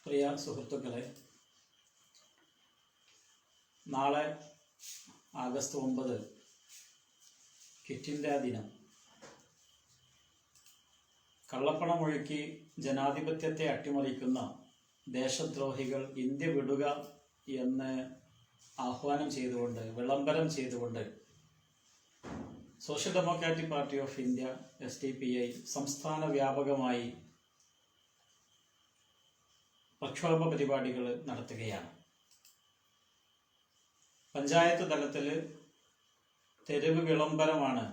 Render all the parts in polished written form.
പ്രിയ സുഹൃത്തുക്കളെ, നാളെ August 9 quit India ദിനം. കള്ളപ്പണമൊഴുക്കി ജനാധിപത്യത്തെ അട്ടിമറിക്കുന്ന ദേശദ്രോഹികൾ ഇന്ത്യ വിടുക എന്ന് ആഹ്വാനം ചെയ്തുകൊണ്ട്, വിളംബരം ചെയ്തുകൊണ്ട് social democratic party of India SDPI സംസ്ഥാന വ്യാപകമായി പ്രക്ഷോഭ പരിപാടികൾ നടത്തുകയാണ്. പഞ്ചായത്ത് തലത്തിൽ തെരുവ് വിളംബരമാണ്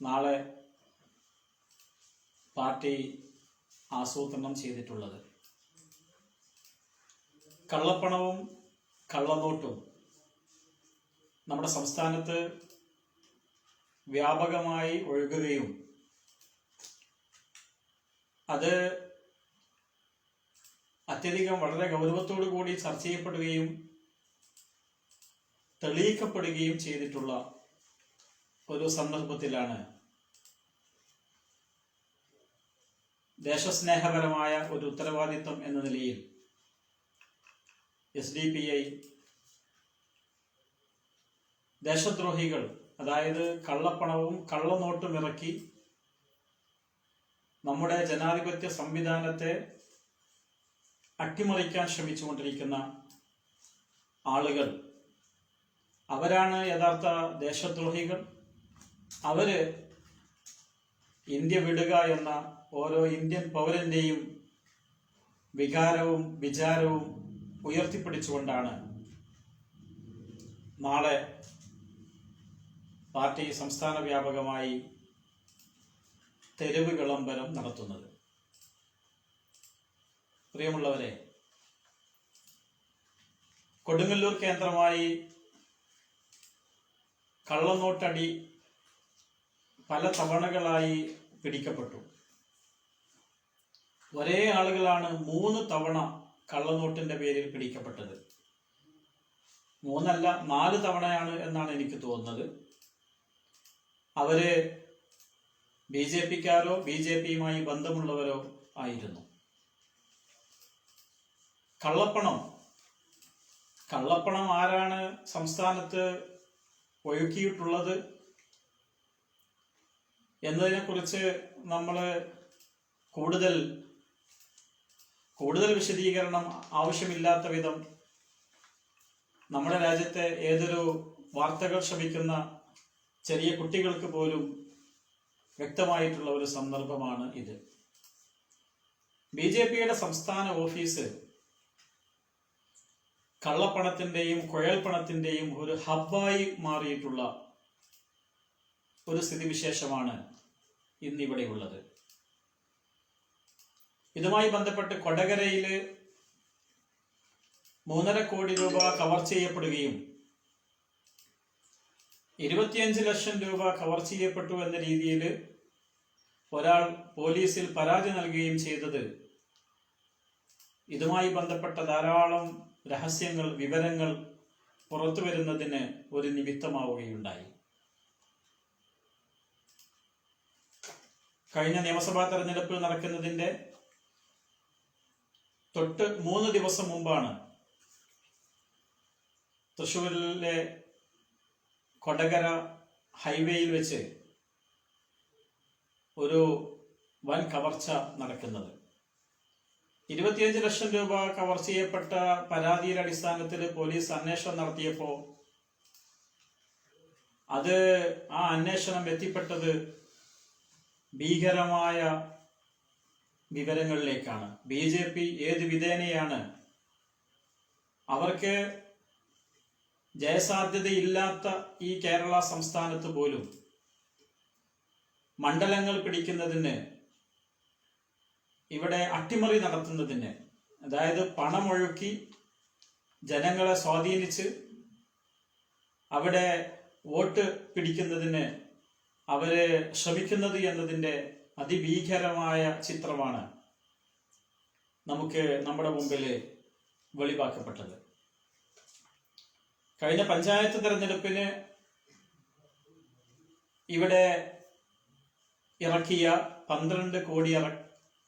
നാളെ പാർട്ടി ആസൂത്രണം ചെയ്തിട്ടുള്ളത്. കള്ളപ്പണവും കള്ളനോട്ടും നമ്മുടെ സംസ്ഥാനത്ത് വ്യാപകമായി ഒഴുകുകയും അത് അത്യധികം വളരെ ഗൗരവത്തോടു കൂടി ചർച്ച ചെയ്യപ്പെടുകയും തെളിയിക്കപ്പെടുകയും ചെയ്തിട്ടുള്ള ഒരു സന്ദർഭത്തിലാണ് ദേശസ്നേഹപരമായ ഒരു ഉത്തരവാദിത്വം എന്ന നിലയിൽ SDPI ദേശദ്രോഹികൾ, അതായത് കള്ളപ്പണവും കള്ളനോട്ടും ഇറക്കി നമ്മുടെ ജനാധിപത്യ സംവിധാനത്തെ അട്ടിമറിക്കാൻ ശ്രമിച്ചുകൊണ്ടിരിക്കുന്ന ആളുകൾ, അവരാണ് യഥാർത്ഥ ദേശദ്രോഹികൾ. അവര് ഇന്ത്യ വിടുക എന്ന ഓരോ ഇന്ത്യൻ പൗരന്റെയും വികാരവും വിചാരവും ഉയർത്തിപ്പിടിച്ചുകൊണ്ടാണ് നാളെ പാർട്ടി സംസ്ഥാന വ്യാപകമായി തെരുവ് വിളംബരം നടത്തുന്നത്. പ്രിയമുള്ളവരെ, കൊടുങ്ങല്ലൂർ കേന്ദ്രമായി കള്ളനോട്ടടി പല തവണകളായി പിടിക്കപ്പെട്ടു. ഒരേ ആളുകളാണ് 3 തവണ കള്ളനോട്ടിന്റെ പേരിൽ പിടിക്കപ്പെട്ടത്. 3 അല്ല, 4 തവണയാണ് എന്നാണ് എനിക്ക് തോന്നുന്നത്. അവര് BJPക്കാരോ BJPയുമായി ബന്ധമുള്ളവരോ ആയിരുന്നു. കള്ളപ്പണം ആരാണ് സംസ്ഥാനത്ത് ഒഴുക്കിയിട്ടുള്ളത് എന്നതിനെ കുറിച്ച് നമ്മൾ കൂടുതൽ വിശദീകരണം ആവശ്യമില്ലാത്ത വിധം നമ്മുടെ രാജ്യത്തെ ഏതൊരു വാർത്തകൾ ശ്രമിക്കുന്ന ചെറിയ കുട്ടികൾക്ക് പോലും വ്യക്തമായിട്ടുള്ള ഒരു സന്ദർഭമാണ് ഇത്. BJPയുടെ സംസ്ഥാന ഓഫീസ് കള്ളപ്പണത്തിന്റെയും കുഴൽപ്പണത്തിന്റെയും ഒരു ഹബ്ബായി മാറിയിട്ടുള്ള ഒരു സ്ഥിതിവിശേഷമാണ് ഇന്നിവിടെയുള്ളത്. ഇതുമായി ബന്ധപ്പെട്ട് കൊടകരയില് 3.5 കോടി രൂപ കവർ ചെയ്യപ്പെടുകയും 25 ലക്ഷം രൂപ കവർ ചെയ്യപ്പെട്ടു എന്ന രീതിയിൽ ഒരാൾ പോലീസിൽ പരാതി നൽകുകയും ചെയ്തത് ഇതുമായി ബന്ധപ്പെട്ട ധാരാളം രഹസ്യങ്ങൾ, വിവരങ്ങൾ പുറത്തു വരുന്നതിന് ഒരു നിമിത്തമാവുകയുണ്ടായി. കഴിഞ്ഞ നിയമസഭാ തെരഞ്ഞെടുപ്പ് നടക്കുന്നതിന്റെ തൊട്ട് 3 ദിവസം മുമ്പാണ് തൃശ്ശൂരിലെ കൊടകര ഹൈവേയിൽ വെച്ച് ഒരു വൻ കവർച്ച നടക്കുന്നത്. 25 ലക്ഷം രൂപ കവർ ചെയ്യപ്പെട്ട പരാതിയുടെ അടിസ്ഥാനത്തിൽ പോലീസ് അന്വേഷണം നടത്തിയപ്പോൾ ആ അന്വേഷണം എത്തിപ്പെട്ടത് ഭീകരമായ വിവരങ്ങളിലേക്കാണ്. BJP ഏത് വിധേനയാണ് അവർക്ക് ജയസാധ്യതയില്ലാത്ത ഈ കേരള സംസ്ഥാനത്ത് പോലും മണ്ഡലങ്ങൾ പിടിക്കുന്നതിന്, ഇവിടെ അട്ടിമറി നടത്തുന്നതിന്, അതായത് പണമൊഴുക്കി ജനങ്ങളെ സ്വാധീനിച്ച് അവിടെ വോട്ട് പിടിക്കുന്നതിന് അവര് ശ്രമിക്കുന്നത് എന്നതിൻ്റെ അതിഭീകരമായ ചിത്രമാണ് നമുക്ക് നമ്മുടെ മുമ്പിൽ വെളിവാക്കപ്പെട്ടത്. കഴിഞ്ഞ പഞ്ചായത്ത് തെരഞ്ഞെടുപ്പിന് ഇവിടെ ഇറക്കിയ 12 കോടി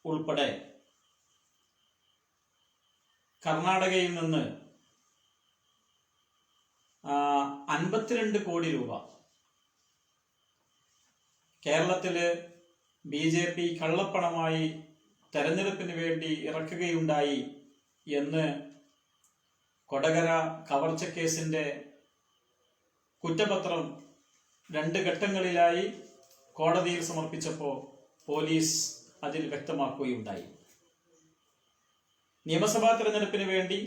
ഉൾപ്പെടെ കർണാടകയിൽ നിന്ന് 52 കോടി രൂപ കേരളത്തില് BJP കള്ളപ്പണമായി തെരഞ്ഞെടുപ്പിന് വേണ്ടി ഇറക്കുകയുണ്ടായി എന്ന് കൊടകര കവർച്ച കേസിന്റെ കുറ്റപത്രം 2 ഘട്ടങ്ങളിലായി കോടതിയിൽ സമർപ്പിച്ചപ്പോൾ പോലീസ് അതിൽ വ്യക്തമാക്കുകയുണ്ടായി. നിയമസഭാ തെരഞ്ഞെടുപ്പിന് വേണ്ടി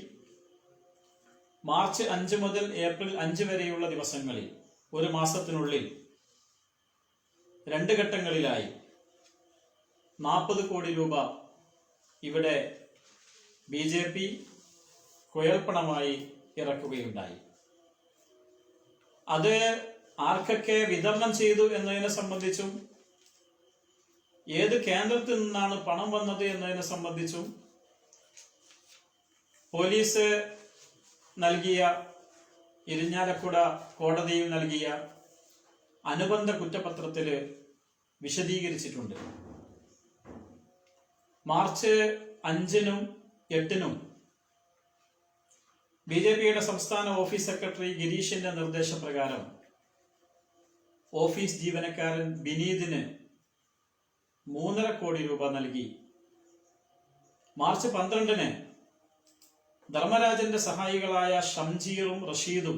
മാർച്ച് 5 മുതൽ ഏപ്രിൽ 5 വരെയുള്ള ദിവസങ്ങളിൽ ഒരു മാസത്തിനുള്ളിൽ 2 ഘട്ടങ്ങളിലായി 40 കോടി രൂപ ഇവിടെ BJP കുഴൽപ്പണമായി ഇറക്കുകയുണ്ടായി. അത് ആർക്കൊക്കെ വിതരണം ചെയ്തു എന്നതിനെ സംബന്ധിച്ചും ഏത് കേന്ദ്രത്തിൽ നിന്നാണ് പണം വന്നത് എന്നതിനെ സംബന്ധിച്ചും പോലീസ് നൽകിയ ഇരിഞ്ഞാലക്കുട കോടതിയിൽ നൽകിയ അനുബന്ധ കുറ്റപത്രത്തില് വിശദീകരിച്ചിട്ടുണ്ട്. മാർച്ച് 5-നും 8-നും BJPയുടെ സംസ്ഥാന ഓഫീസ് സെക്രട്ടറി ഗിരീഷിന്റെ നിർദ്ദേശപ്രകാരം ഓഫീസ് ജീവനക്കാരൻ ബിനീതിന് 3.5 കോടി രൂപ നൽകി. മാർച്ച് 12-ന് ധർമ്മരാജന്റെ സഹായികളായ ഷംജീറും റഷീദും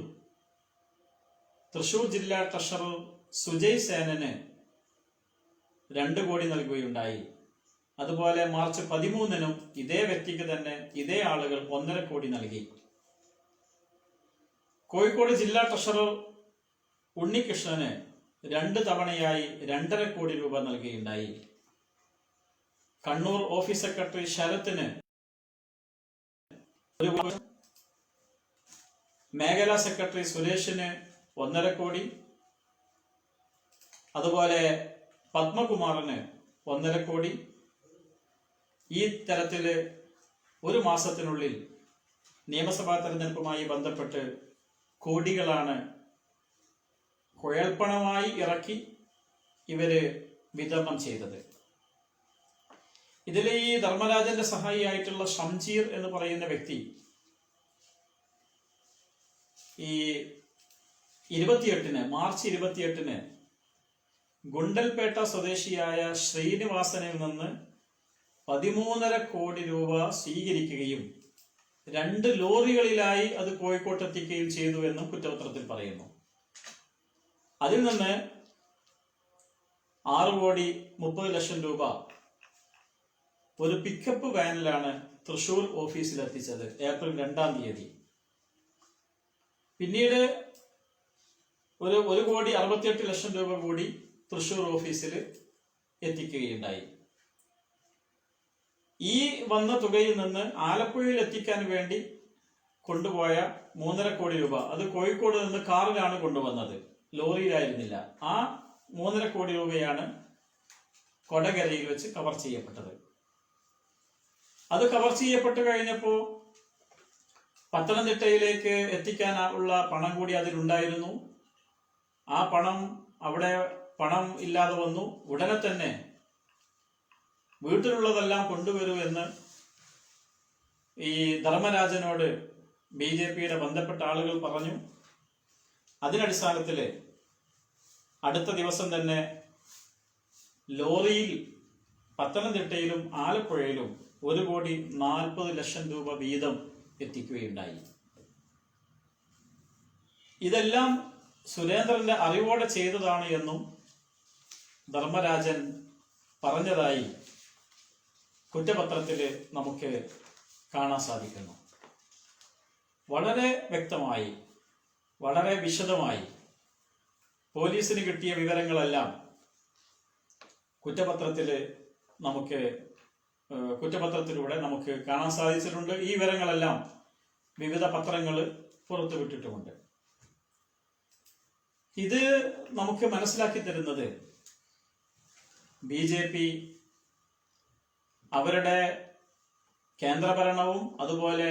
തൃശൂർ ജില്ലാ ട്രഷറർ സുജയ് സേനന് 2 കോടി നൽകുകയുണ്ടായി. അതുപോലെ മാർച്ച് 13-നും ഇതേ വ്യക്തിക്ക് തന്നെ ഇതേ ആളുകൾ 1.5 കോടി നൽകി. കോഴിക്കോട് ജില്ലാ ട്രഷറർ ഉണ്ണികൃഷ്ണന് 2 തവണയായി 2.5 കോടി രൂപ നൽകുകയുണ്ടായി. കണ്ണൂർ ഓഫീസ് സെക്രട്ടറി ശരത്തിന് 1 കോടി, മേഖലാ സെക്രട്ടറി സുരേഷിന് 1.5 കോടി, അതുപോലെ പത്മകുമാറിന് 1.5 കോടി. ഈ തരത്തില് ഒരു മാസത്തിനുള്ളിൽ നിയമസഭാ തെരഞ്ഞെടുപ്പുമായി ബന്ധപ്പെട്ട് കോടികളാണ് കുഴൽപ്പണമായി ഇറക്കി ഇവര് വിതരണം ചെയ്തത്. ഇതിൽ ഈ ധർമ്മരാജന്റെ സഹായിയായിട്ടുള്ള ഷംജീർ എന്ന് പറയുന്ന വ്യക്തി ഈ മാർച്ച് 28-ന് ഗുണ്ടൽപേട്ട സ്വദേശിയായ ശ്രീനിവാസനിൽ നിന്ന് 13.5 കോടി രൂപ സ്വീകരിക്കുകയും 2 ലോറികളിലായി അത് കോഴിക്കോട്ട് എത്തിക്കുകയും ചെയ്തു എന്നും കുറ്റപത്രത്തിൽ പറയുന്നു. അതിൽ നിന്ന് 6,30,00,000 രൂപ ഒരു പിക്കപ്പ് വാനിലാണ് തൃശൂർ ഓഫീസിൽ എത്തിച്ചത് ഏപ്രിൽ 2-ാം തീയതി. പിന്നീട് 1,68,00,000 രൂപ കൂടി തൃശൂർ ഓഫീസിൽ എത്തിക്കുകയുണ്ടായി. ഈ വന്ന തുകയിൽ നിന്ന് ആലപ്പുഴയിൽ എത്തിക്കാൻ വേണ്ടി കൊണ്ടുപോയ 3.5 കോടി രൂപ അത് കോഴിക്കോട് നിന്ന് കാറിലാണ് കൊണ്ടുവന്നത്, ലോറിയിലായിരുന്നില്ല. ആ 3.5 കോടി രൂപയാണ് കൊടകരയിൽ വെച്ച് കവർ ചെയ്യപ്പെട്ടത്. അത് കവർ ചെയ്യപ്പെട്ട് കഴിഞ്ഞപ്പോൾ പത്തനംതിട്ടയിലേക്ക് എത്തിക്കാൻ ഉള്ള പണം കൂടി അതിലുണ്ടായിരുന്നു. ആ പണം ഇല്ലാതെ വന്നു. ഉടനെ തന്നെ വീട്ടിലുള്ളതെല്ലാം കൊണ്ടുവരൂ എന്ന് ഈ ധർമ്മരാജനോട് BJPയുടെ ബന്ധപ്പെട്ട ആളുകൾ പറഞ്ഞു. അതിനടിസ്ഥാനത്തില് അടുത്ത ദിവസം തന്നെ ലോറിയിൽ പത്തനംതിട്ടയിലും ആലപ്പുഴയിലും 1,40,00,000 രൂപ വീതം എത്തിക്കുകയുണ്ടായി. ഇതെല്ലാം സുരേന്ദ്രന്റെ അറിവോടെ ചെയ്തതാണ് എന്നും ധർമ്മരാജൻ പറഞ്ഞതായി കുറ്റപത്രത്തിൽ നമുക്ക് കാണാൻ സാധിക്കുന്നു. വളരെ വ്യക്തമായി, വളരെ വിശദമായി പോലീസിന് കിട്ടിയ വിവരങ്ങളെല്ലാം കുറ്റപത്രത്തിലൂടെ നമുക്ക് കാണാൻ സാധിച്ചിട്ടുണ്ട്. ഈ വിവരങ്ങളെല്ലാം വിവിധ പത്രങ്ങൾ പുറത്തുവിട്ടിട്ടുമുണ്ട്. ഇത് നമുക്ക് മനസ്സിലാക്കി തരുന്നത് BJP അവരുടെ കേന്ദ്രഭരണവും അതുപോലെ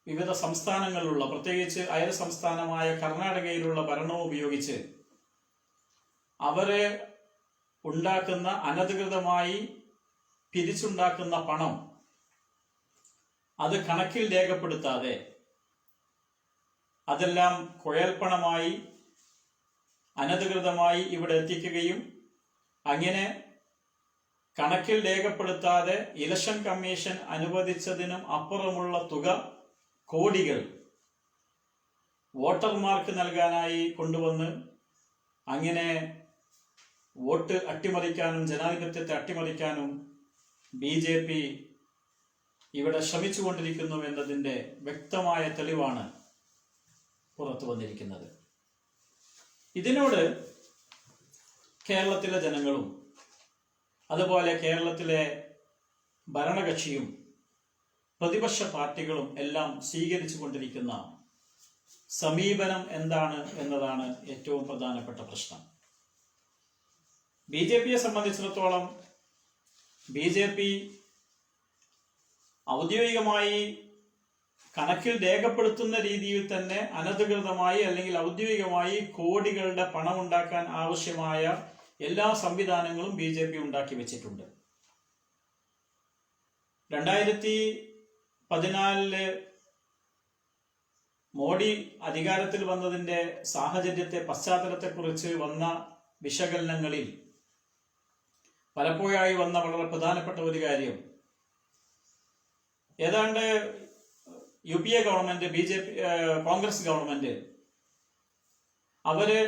വിവിധ സംസ്ഥാനങ്ങളിലുള്ള, പ്രത്യേകിച്ച് അയൽ സംസ്ഥാനമായ കർണാടകയിലുള്ള ഭരണവും ഉപയോഗിച്ച് അവര് ഉണ്ടാക്കുന്ന അനധികൃതമായി പിരിച്ചുണ്ടാക്കുന്ന പണം അത് കണക്കിൽ രേഖപ്പെടുത്താതെ അതെല്ലാം കുഴൽപ്പണമായി അനധികൃതമായി ഇവിടെ എത്തിക്കുകയും അങ്ങനെ കണക്കിൽ രേഖപ്പെടുത്താതെ ഇലക്ഷൻ കമ്മീഷൻ അനുവദിച്ചതിനും അപ്പുറമുള്ള തുക, കോടികൾ വോട്ടർമാർക്ക് നൽകാനായി കൊണ്ടുവന്ന് അങ്ങനെ വോട്ട് അട്ടിമറിക്കാനും ജനാധിപത്യത്തെ അട്ടിമറിക്കാനും BJP ഇവിടെ ശ്രമിച്ചുകൊണ്ടിരിക്കുന്നു എന്നതിൻ്റെ വ്യക്തമായ തെളിവാണ് പുറത്തു വന്നിരിക്കുന്നത്. ഇതിനോട് കേരളത്തിലെ ജനങ്ങളും അതുപോലെ കേരളത്തിലെ ഭരണകക്ഷിയും പ്രതിപക്ഷ പാർട്ടികളും എല്ലാം സ്വീകരിച്ചു കൊണ്ടിരിക്കുന്ന സമീപനം എന്താണ് എന്നതാണ് ഏറ്റവും പ്രധാനപ്പെട്ട പ്രശ്നം. BJPയെ സംബന്ധിച്ചിടത്തോളം BJP ഔദ്യോഗികമായി കണക്കിൽ രേഖപ്പെടുത്തുന്ന രീതിയിൽ തന്നെ അനധികൃതമായി അല്ലെങ്കിൽ ഔദ്യോഗികമായി കോടികളുടെ പണമുണ്ടാക്കാൻ ആവശ്യമായ എല്ലാ സംവിധാനങ്ങളും BJP ഉണ്ടാക്കി വെച്ചിട്ടുണ്ട്. 2014 മോഡി അധികാരത്തിൽ വന്നതിന്റെ സാഹചര്യത്തെ, പശ്ചാത്തലത്തെക്കുറിച്ച് വന്ന വിശകലനങ്ങളിൽ പലപ്പോഴായി വന്ന വളരെ പ്രധാനപ്പെട്ട ഒരു കാര്യം, ഏതാണ്ട് UPA ഗവൺമെന്റ്, കോൺഗ്രസ് ഗവൺമെന്റ് അവര്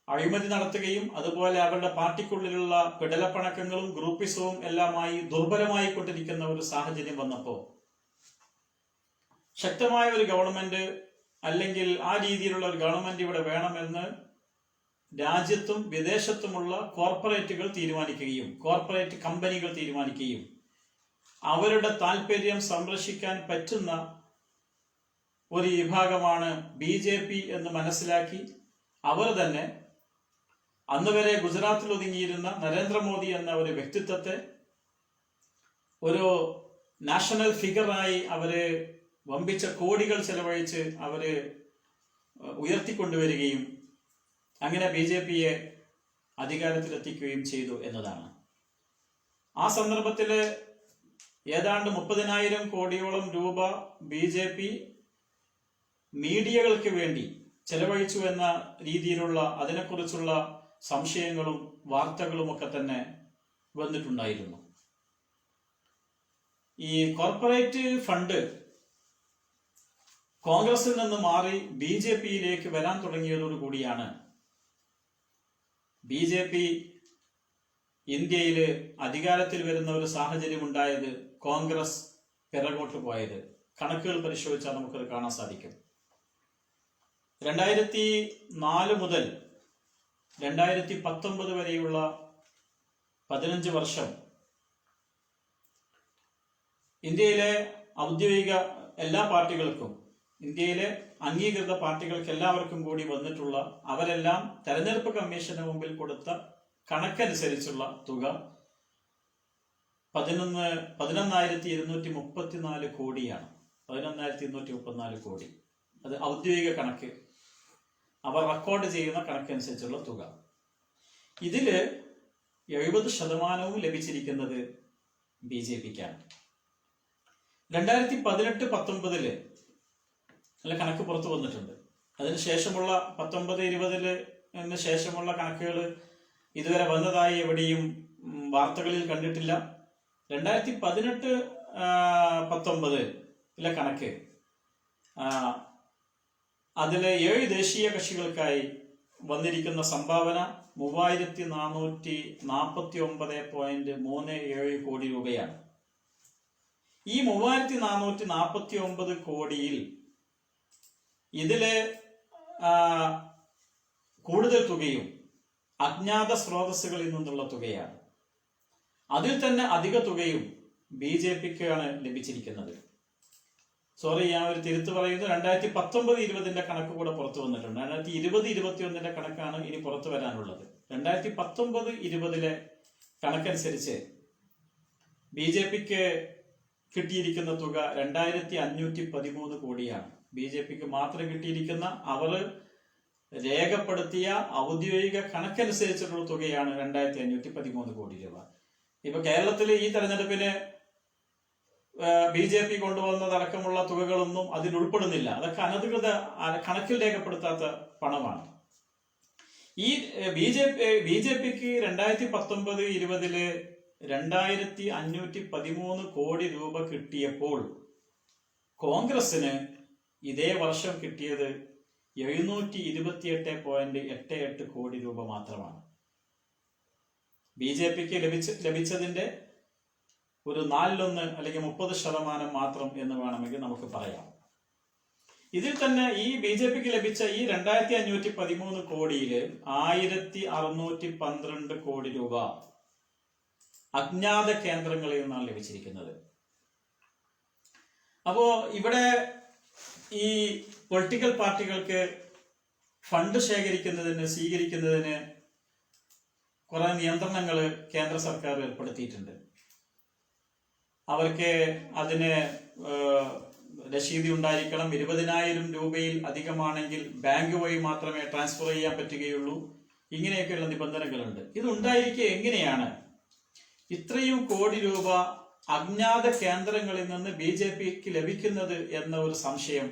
അഴിമതി നടത്തുകയും അതുപോലെ അവരുടെ പാർട്ടിക്കുള്ളിലുള്ള പിടലപ്പണക്കങ്ങളും ഗ്രൂപ്പിസവും എല്ലാമായി ദുർബലമായി കൊണ്ടിരിക്കുന്ന ഒരു സാഹചര്യം വന്നപ്പോൾ ശക്തമായ ഒരു ഗവൺമെന്റ് അല്ലെങ്കിൽ ആ രീതിയിലുള്ള ഒരു ഗവൺമെന്റ് ഇവിടെ വേണമെന്ന് രാജ്യത്തും വിദേശത്തുമുള്ള കോർപ്പറേറ്റുകൾ തീരുമാനിക്കുകയും കോർപ്പറേറ്റ് കമ്പനികൾ തീരുമാനിക്കുകയും അവരുടെ താല്പര്യം സംരക്ഷിക്കാൻ പറ്റുന്ന ഒരു വിഭാഗമാണ് BJP എന്ന് മനസ്സിലാക്കി അവർ തന്നെ അന്ന് വരെ ഗുജറാത്തിൽ ഒതുങ്ങിയിരുന്ന നരേന്ദ്രമോദി എന്ന ഒരു വ്യക്തിത്വത്തെ ഒരു നാഷണൽ ഫിഗറായി അവര് വമ്പിച്ച കോടികൾ ചെലവഴിച്ച് അവര് ഉയർത്തിക്കൊണ്ടുവരികയും അങ്ങനെ BJPയെ അധികാരത്തിലെത്തിക്കുകയും ചെയ്തു എന്നതാണ്. ആ സന്ദർഭത്തില് ഏതാണ്ട് 30,000 കോടിയോളം രൂപ BJP മീഡിയകൾക്ക് വേണ്ടി ചെലവഴിച്ചു എന്ന രീതിയിലുള്ള അതിനെക്കുറിച്ചുള്ള സംശയങ്ങളും വാർത്തകളും ഒക്കെ തന്നെ വന്നിട്ടുണ്ടായിരുന്നു. ഈ കോർപ്പറേറ്റ് ഫണ്ട് കോൺഗ്രസിൽ നിന്ന് മാറി BJPയിലേക്ക് വരാൻ തുടങ്ങിയതോടുകൂടിയാണ് BJP ഇന്ത്യയിൽ അധികാരത്തിൽ വരുന്ന ഒരു സാഹചര്യം ഉണ്ടായത്, കോൺഗ്രസ് പിറകോട്ട് പോയത്. കണക്കുകൾ പരിശോധിച്ചാൽ നമുക്കത് കാണാൻ സാധിക്കും. 2004 മുതൽ 2019 വരെയുള്ള 15 വർഷം ഇന്ത്യയിലെ ഔദ്യോഗിക എല്ലാ പാർട്ടികൾക്കും, ഇന്ത്യയിലെ അംഗീകൃത പാർട്ടികൾക്ക് എല്ലാവർക്കും കൂടി വന്നിട്ടുള്ള അവരെല്ലാം തെരഞ്ഞെടുപ്പ് കമ്മീഷന് മുമ്പിൽ കൊടുത്ത കണക്കനുസരിച്ചുള്ള തുക 11,234 കോടിയാണ്. 11,234 കോടി. അത് ഔദ്യോഗിക കണക്ക്, അവർ റെക്കോർഡ് ചെയ്യുന്ന കണക്കനുസരിച്ചുള്ള തുക. ഇതില് 70% ലഭിച്ചിരിക്കുന്നത് BJPക്കാണ്. 2018-19 നല്ല കണക്ക് പുറത്തു വന്നിട്ടുണ്ട്. അതിനുശേഷമുള്ള 19-20 ശേഷമുള്ള കണക്കുകൾ ഇതുവരെ വന്നതായി എവിടെയും വാർത്തകളിൽ കണ്ടിട്ടില്ല. 2018-19 കണക്ക് അതിലെ 7 ദേശീയ കക്ഷികൾക്കായി വന്നിരിക്കുന്ന സംഭാവന 3,449.37 കോടി രൂപയാണ്. ഈ 3,449 കോടിയിൽ ഇതിലെ കൂടുതൽ തുകയും അജ്ഞാത സ്രോതസ്സുകളിൽ നിന്നുള്ള തുകയാണ്. അതിൽ തന്നെ അധിക തുകയും BJPക്കാണ് ലഭിച്ചിരിക്കുന്നത്. സോറി, ഞാൻ ഒരു തിരുത്ത് പറയുന്നു. 2019-20 കണക്ക് കൂടെ പുറത്തു വന്നിട്ടുണ്ട്. 2020-21 കണക്കാണ് ഇനി പുറത്തു വരാനുള്ളത്. 2019-20 കണക്കനുസരിച്ച് BJPക്ക് കിട്ടിയിരിക്കുന്ന തുക 2,513 കോടിയാണ്. BJPക്ക് മാത്രം കിട്ടിയിരിക്കുന്ന, അവർ രേഖപ്പെടുത്തിയ ഔദ്യോഗിക കണക്കനുസരിച്ചിട്ടുള്ള തുകയാണ് 2,513 കോടി രൂപ. ഇപ്പൊ കേരളത്തിൽ ഈ തെരഞ്ഞെടുപ്പിന് BJP കൊണ്ടുവന്നതടക്കമുള്ള തുകകളൊന്നും അതിൽ ഉൾപ്പെടുന്നില്ല. അതൊക്കെ അനധികൃത കണക്കിൽ രേഖപ്പെടുത്താത്ത പണമാണ്. ഈ BJPക്ക് 2019-20 2513 കോടി രൂപ കിട്ടിയപ്പോൾ കോൺഗ്രസിന് ഇതേ വർഷം കിട്ടിയത് 728.88 കോടി രൂപ മാത്രമാണ്. BJPക്ക് ലഭിച്ചതിന്റെ ഒരു 4/1 അല്ലെങ്കിൽ 30% മാത്രം എന്ന് വേണമെങ്കിൽ നമുക്ക് പറയാം. ഇതിൽ തന്നെ ഈ BJPക്ക് ലഭിച്ച ഈ 2513 കോടിയിൽ 1612 കോടി രൂപ അജ്ഞാത കേന്ദ്രങ്ങളിൽ നിന്നാണ് ലഭിച്ചിരിക്കുന്നത്. അപ്പോ ഇവിടെ ഈ പൊളിറ്റിക്കൽ പാർട്ടികൾക്ക് ഫണ്ട് സ്വീകരിക്കുന്നതിന് കുറെ നിയന്ത്രണങ്ങൾ കേന്ദ്ര സർക്കാർ ഏർപ്പെടുത്തിയിട്ടുണ്ട്. അവർക്ക് അതിന് രശീതി ഉണ്ടായിരിക്കണം. 20,000 രൂപയിൽ അധികമാണെങ്കിൽ ബാങ്ക് വഴി മാത്രമേ ട്രാൻസ്ഫർ ചെയ്യാൻ പറ്റുകയുള്ളൂ. ഇങ്ങനെയൊക്കെയുള്ള നിബന്ധനകളുണ്ട്. ഇതുണ്ടായിരിക്കെ എങ്ങനെയാണ് ഇത്രയും കോടി രൂപ അജ്ഞാത കേന്ദ്രങ്ങളിൽ നിന്ന് BJPക്ക് ലഭിക്കുന്നത് എന്ന ഒരു സംശയം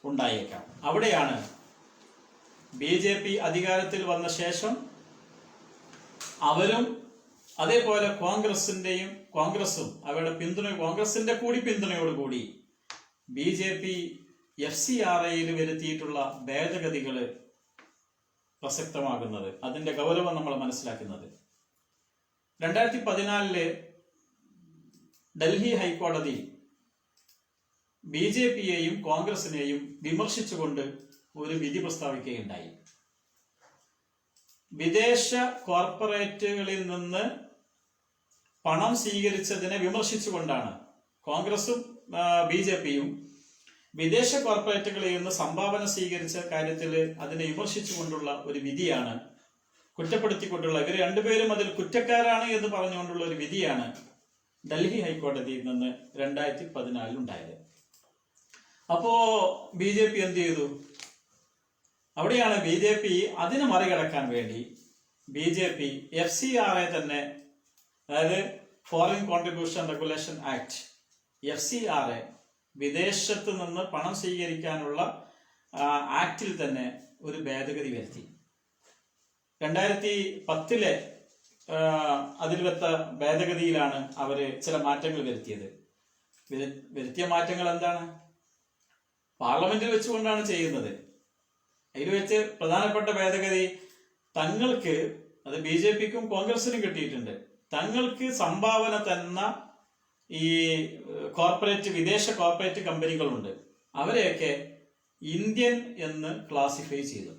ഉണ്ടായേക്കാം. അവിടെയാണ് BJP അധികാരത്തിൽ വന്ന ശേഷം അവരും അതേപോലെ കോൺഗ്രസും അവരുടെ കോൺഗ്രസിന്റെ കൂടി പിന്തുണയോടുകൂടി BJP FCRAയിൽ വരുത്തിയിട്ടുള്ള ഭേദഗതികൾ പ്രസക്തമാകുന്നത്, അതിന്റെ ഗൗരവം നമ്മൾ മനസ്സിലാക്കുന്നത്. 2014 ഡൽഹി ഹൈക്കോടതി BJPയെയും കോൺഗ്രസിനെയും വിമർശിച്ചുകൊണ്ട് ഒരു വിധി പ്രസ്താവിക്കുകയുണ്ടായി. വിദേശ കോർപ്പറേറ്റുകളിൽ നിന്ന് പണം സ്വീകരിച്ചതിനെ വിമർശിച്ചുകൊണ്ടാണ് കോൺഗ്രസും BJPയും വിദേശ കോർപ്പറേറ്റുകളിൽ നിന്ന് സംഭാവന സ്വീകരിച്ച കാര്യത്തിൽ അതിനെ വിമർശിച്ചുകൊണ്ടുള്ള ഒരു വിധിയാണ്, കുറ്റപ്പെടുത്തിക്കൊണ്ടുള്ള, ഇവർ രണ്ടുപേരും അതിൽ കുറ്റക്കാരാണ് എന്ന് പറഞ്ഞുകൊണ്ടുള്ള ഒരു വിധിയാണ് ഡൽഹി ഹൈക്കോടതിയിൽ നിന്ന് 2014 ഉണ്ടായത്. അപ്പോ BJP എന്ത് ചെയ്തു? അവിടെയാണ് BJP അതിനെ മറികടക്കാൻ വേണ്ടി BJP FCRA തന്നെ, അതായത് foreign contribution regulation act, FCRA വിദേശത്ത് നിന്ന് പണം സ്വീകരിക്കാനുള്ള ആക്ടിൽ തന്നെ ഒരു ഭേദഗതി വരുത്തി. 2010 അതിൽ വെച്ച ഭേദഗതിയിലാണ് അവര് ചില മാറ്റങ്ങൾ വരുത്തിയത്. വരുത്തിയ മാറ്റങ്ങൾ എന്താണ്? പാർലമെന്റിൽ വെച്ചുകൊണ്ടാണ് ചെയ്യുന്നത്. അതിൽ വെച്ച് പ്രധാനപ്പെട്ട ഭേദഗതി, തങ്ങൾക്ക്, അത് BJPക്കും കോൺഗ്രസിനും കിട്ടിയിട്ടുണ്ട്, തങ്ങൾക്ക് സംഭാവന തന്ന ഈ വിദേശ കോർപ്പറേറ്റ് കമ്പനികളുണ്ട്, അവരെയൊക്കെ ഇന്ത്യൻ എന്ന് ക്ലാസിഫൈ ചെയ്തു.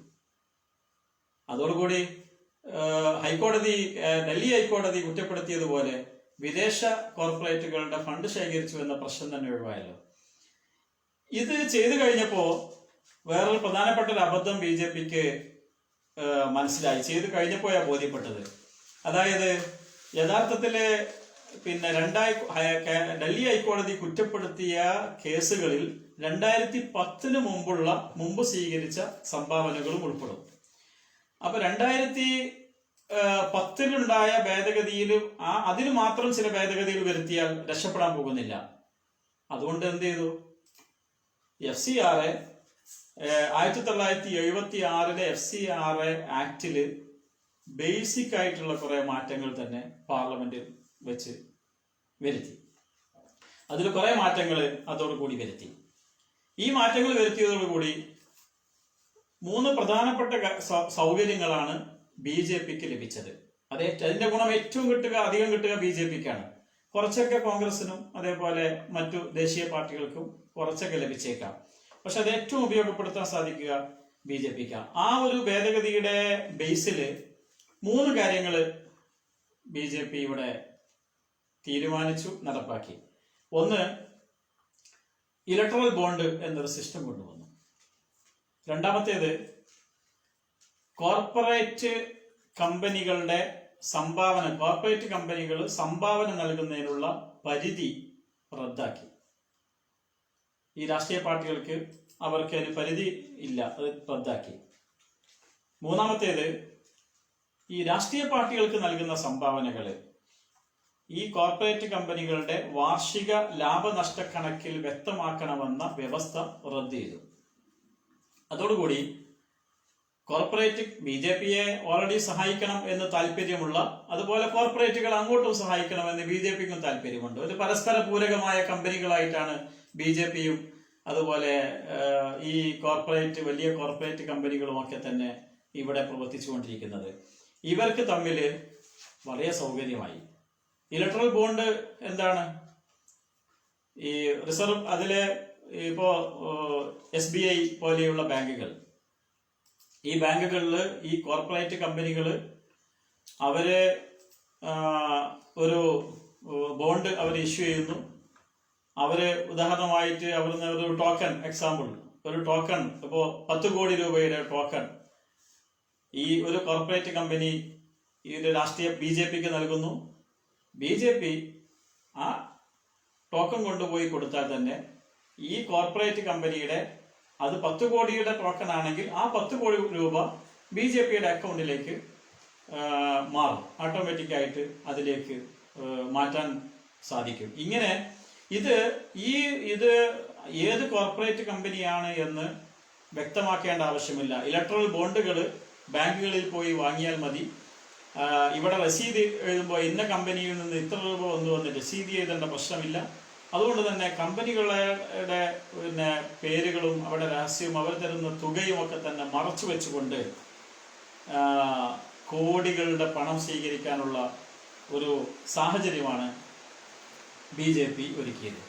അതോടുകൂടി ഡൽഹി ഹൈക്കോടതി കുറ്റപ്പെടുത്തിയതുപോലെ വിദേശ കോർപ്പറേറ്റുകളുടെ ഫണ്ട് ശേഖരിച്ചു എന്ന പ്രശ്നം തന്നെ ഒഴിവായല്ലോ. ഇത് ചെയ്തു കഴിഞ്ഞപ്പോ വേറൊരു പ്രധാനപ്പെട്ട ഒരു അബദ്ധം BJPക്ക് മനസ്സിലായി. ചെയ്തു കഴിഞ്ഞപ്പോഴാണ് ബോധ്യപ്പെട്ടത്. അതായത് യഥാർത്ഥത്തില് ഡൽഹി ഹൈക്കോടതി കുറ്റപ്പെടുത്തിയ കേസുകളിൽ 2010 മുമ്പ് സ്വീകരിച്ച സംഭാവനകളും ഉൾപ്പെടും. അപ്പൊ 2010 ഭേദഗതിയിൽ അതിന് മാത്രം ചില ഭേദഗതികൾ വരുത്തിയാൽ രക്ഷപ്പെടാൻ പോകുന്നില്ല. അതുകൊണ്ട് എന്ത് ചെയ്തു? FCRA 1976 FCRA ആക്ടില് ബേസിക് ആയിട്ടുള്ള കുറെ മാറ്റങ്ങൾ തന്നെ പാർലമെന്റിൽ വെച്ച് വരുത്തി. അതിൽ കുറെ മാറ്റങ്ങൾ അതോടുകൂടി വരുത്തി. ഈ മാറ്റങ്ങൾ വരുത്തിയതോടുകൂടി 3 പ്രധാനപ്പെട്ട സൗകര്യങ്ങളാണ് BJPക്ക് ലഭിച്ചത്. അതിന്റെ ഗുണം അധികം കിട്ടുക BJPക്കാണ്. കുറച്ചൊക്കെ കോൺഗ്രസിനും അതേപോലെ മറ്റു ദേശീയ പാർട്ടികൾക്കും കുറച്ചൊക്കെ ലഭിച്ചേക്കാം. പക്ഷെ അത് ഏറ്റവും ഉപയോഗപ്പെടുത്താൻ സാധിക്കുക BJPക്കാണ്. ആ ഒരു ഭേദഗതിയുടെ ബേസിൽ 3 കാര്യങ്ങൾ BJP ഇവിടെ തീരുമാനിച്ചു, നടപ്പാക്കി. ഒന്ന്, ഇലക്ട്രൽ ബോണ്ട് എന്നൊരു സിസ്റ്റം കൊണ്ടുവന്നു. രണ്ടാമത്തേത്, കോർപ്പറേറ്റ് കമ്പനികൾ സംഭാവന നൽകുന്നതിനുള്ള പരിധി റദ്ദാക്കി. ഈ രാഷ്ട്രീയ പാർട്ടികൾക്ക് അവർക്ക് അതിന് പരിധി ഇല്ല, അത് റദ്ദാക്കി. മൂന്നാമത്തേത്, ഈ രാഷ്ട്രീയ പാർട്ടികൾക്ക് നൽകുന്ന സംഭാവനകൾ ഈ കോർപ്പറേറ്റ് കമ്പനികളുടെ വാർഷിക ലാഭനഷ്ട കണക്കിൽ വ്യക്തമാക്കണമെന്ന വ്യവസ്ഥ റദ്ദ് ചെയ്തു. അതോടുകൂടി കോർപ്പറേറ്റ് BJPയെ ഓൾറെഡി സഹായിക്കണം എന്ന് താല്പര്യമുള്ള, അതുപോലെ കോർപ്പറേറ്റുകൾ അങ്ങോട്ടും സഹായിക്കണമെന്ന് BJPക്കും താല്പര്യമുണ്ട്. ഒരു പരസ്പര പൂരകമായ കമ്പനികളായിട്ടാണ് BJPയും അതുപോലെ ഈ വലിയ കോർപ്പറേറ്റ് കമ്പനികളും ഒക്കെ തന്നെ ഇവിടെ പ്രവർത്തിച്ചുകൊണ്ടിരിക്കുന്നത്. ഇവർക്ക് തമ്മിൽ വളരെ സൗകര്യമായി. ഇലക്ട്രൽ ബോണ്ട് എന്താണ്? ഈ റിസർവ്, അതിലെ ഇപ്പോ SBI പോലെയുള്ള ബാങ്കുകൾ, ഈ ബാങ്കുകളിൽ ഈ കോർപ്പറേറ്റ് കമ്പനികൾ അവര് ഒരു ബോണ്ട് അവർ ഇഷ്യൂ ചെയ്യുന്നു. അവര് ഉദാഹരണമായിട്ട് അവിടുന്ന് ഒരു ടോക്കൺ, ഒരു ടോക്കൺ, ഇപ്പോ 10 കോടി രൂപയുടെ ടോക്കൺ ഈ ഒരു കോർപ്പറേറ്റ് കമ്പനി ഈ ഒരു രാഷ്ട്രീയ BJPക്ക് നൽകുന്നു. BJP ആ ടോക്കൺ കൊണ്ടുപോയി കൊടുത്താൽ തന്നെ ഈ കോർപ്പറേറ്റ് കമ്പനിയുടെ, അത് 10 കോടിയുടെ ടോക്കൺ ആണെങ്കിൽ ആ 10 കോടി രൂപ BJPയുടെ അക്കൗണ്ടിലേക്ക് മാറും. ഓട്ടോമാറ്റിക്കായിട്ട് അതിലേക്ക് മാറ്റാൻ സാധിക്കും. ഇങ്ങനെ ഇത് ഏത് കോർപ്പറേറ്റ് കമ്പനിയാണ് എന്ന് വ്യക്തമാക്കേണ്ട ആവശ്യമില്ല. ഇലക്ട്രൽ ബോണ്ടുകൾ ബാങ്കുകളിൽ പോയി വാങ്ങിയാൽ മതി. ഇവിടെ രസീത് എഴുതുമ്പോൾ ഇന്ന കമ്പനിയിൽ നിന്ന് ഇത്ര രൂപ വന്ന് രസീത് എഴുതേണ്ട പ്രശ്നമില്ല. അതുകൊണ്ട് തന്നെ കമ്പനികളുടെ പേരുകളും അവരുടെ രഹസ്യവും അവർ തരുന്ന തുകയും ഒക്കെ തന്നെ മറച്ചു വെച്ചുകൊണ്ട് കോടികളുടെ പണം സ്വീകരിക്കാനുള്ള ഒരു സാഹചര്യമാണ് BJP ഒരുക്കിയത്.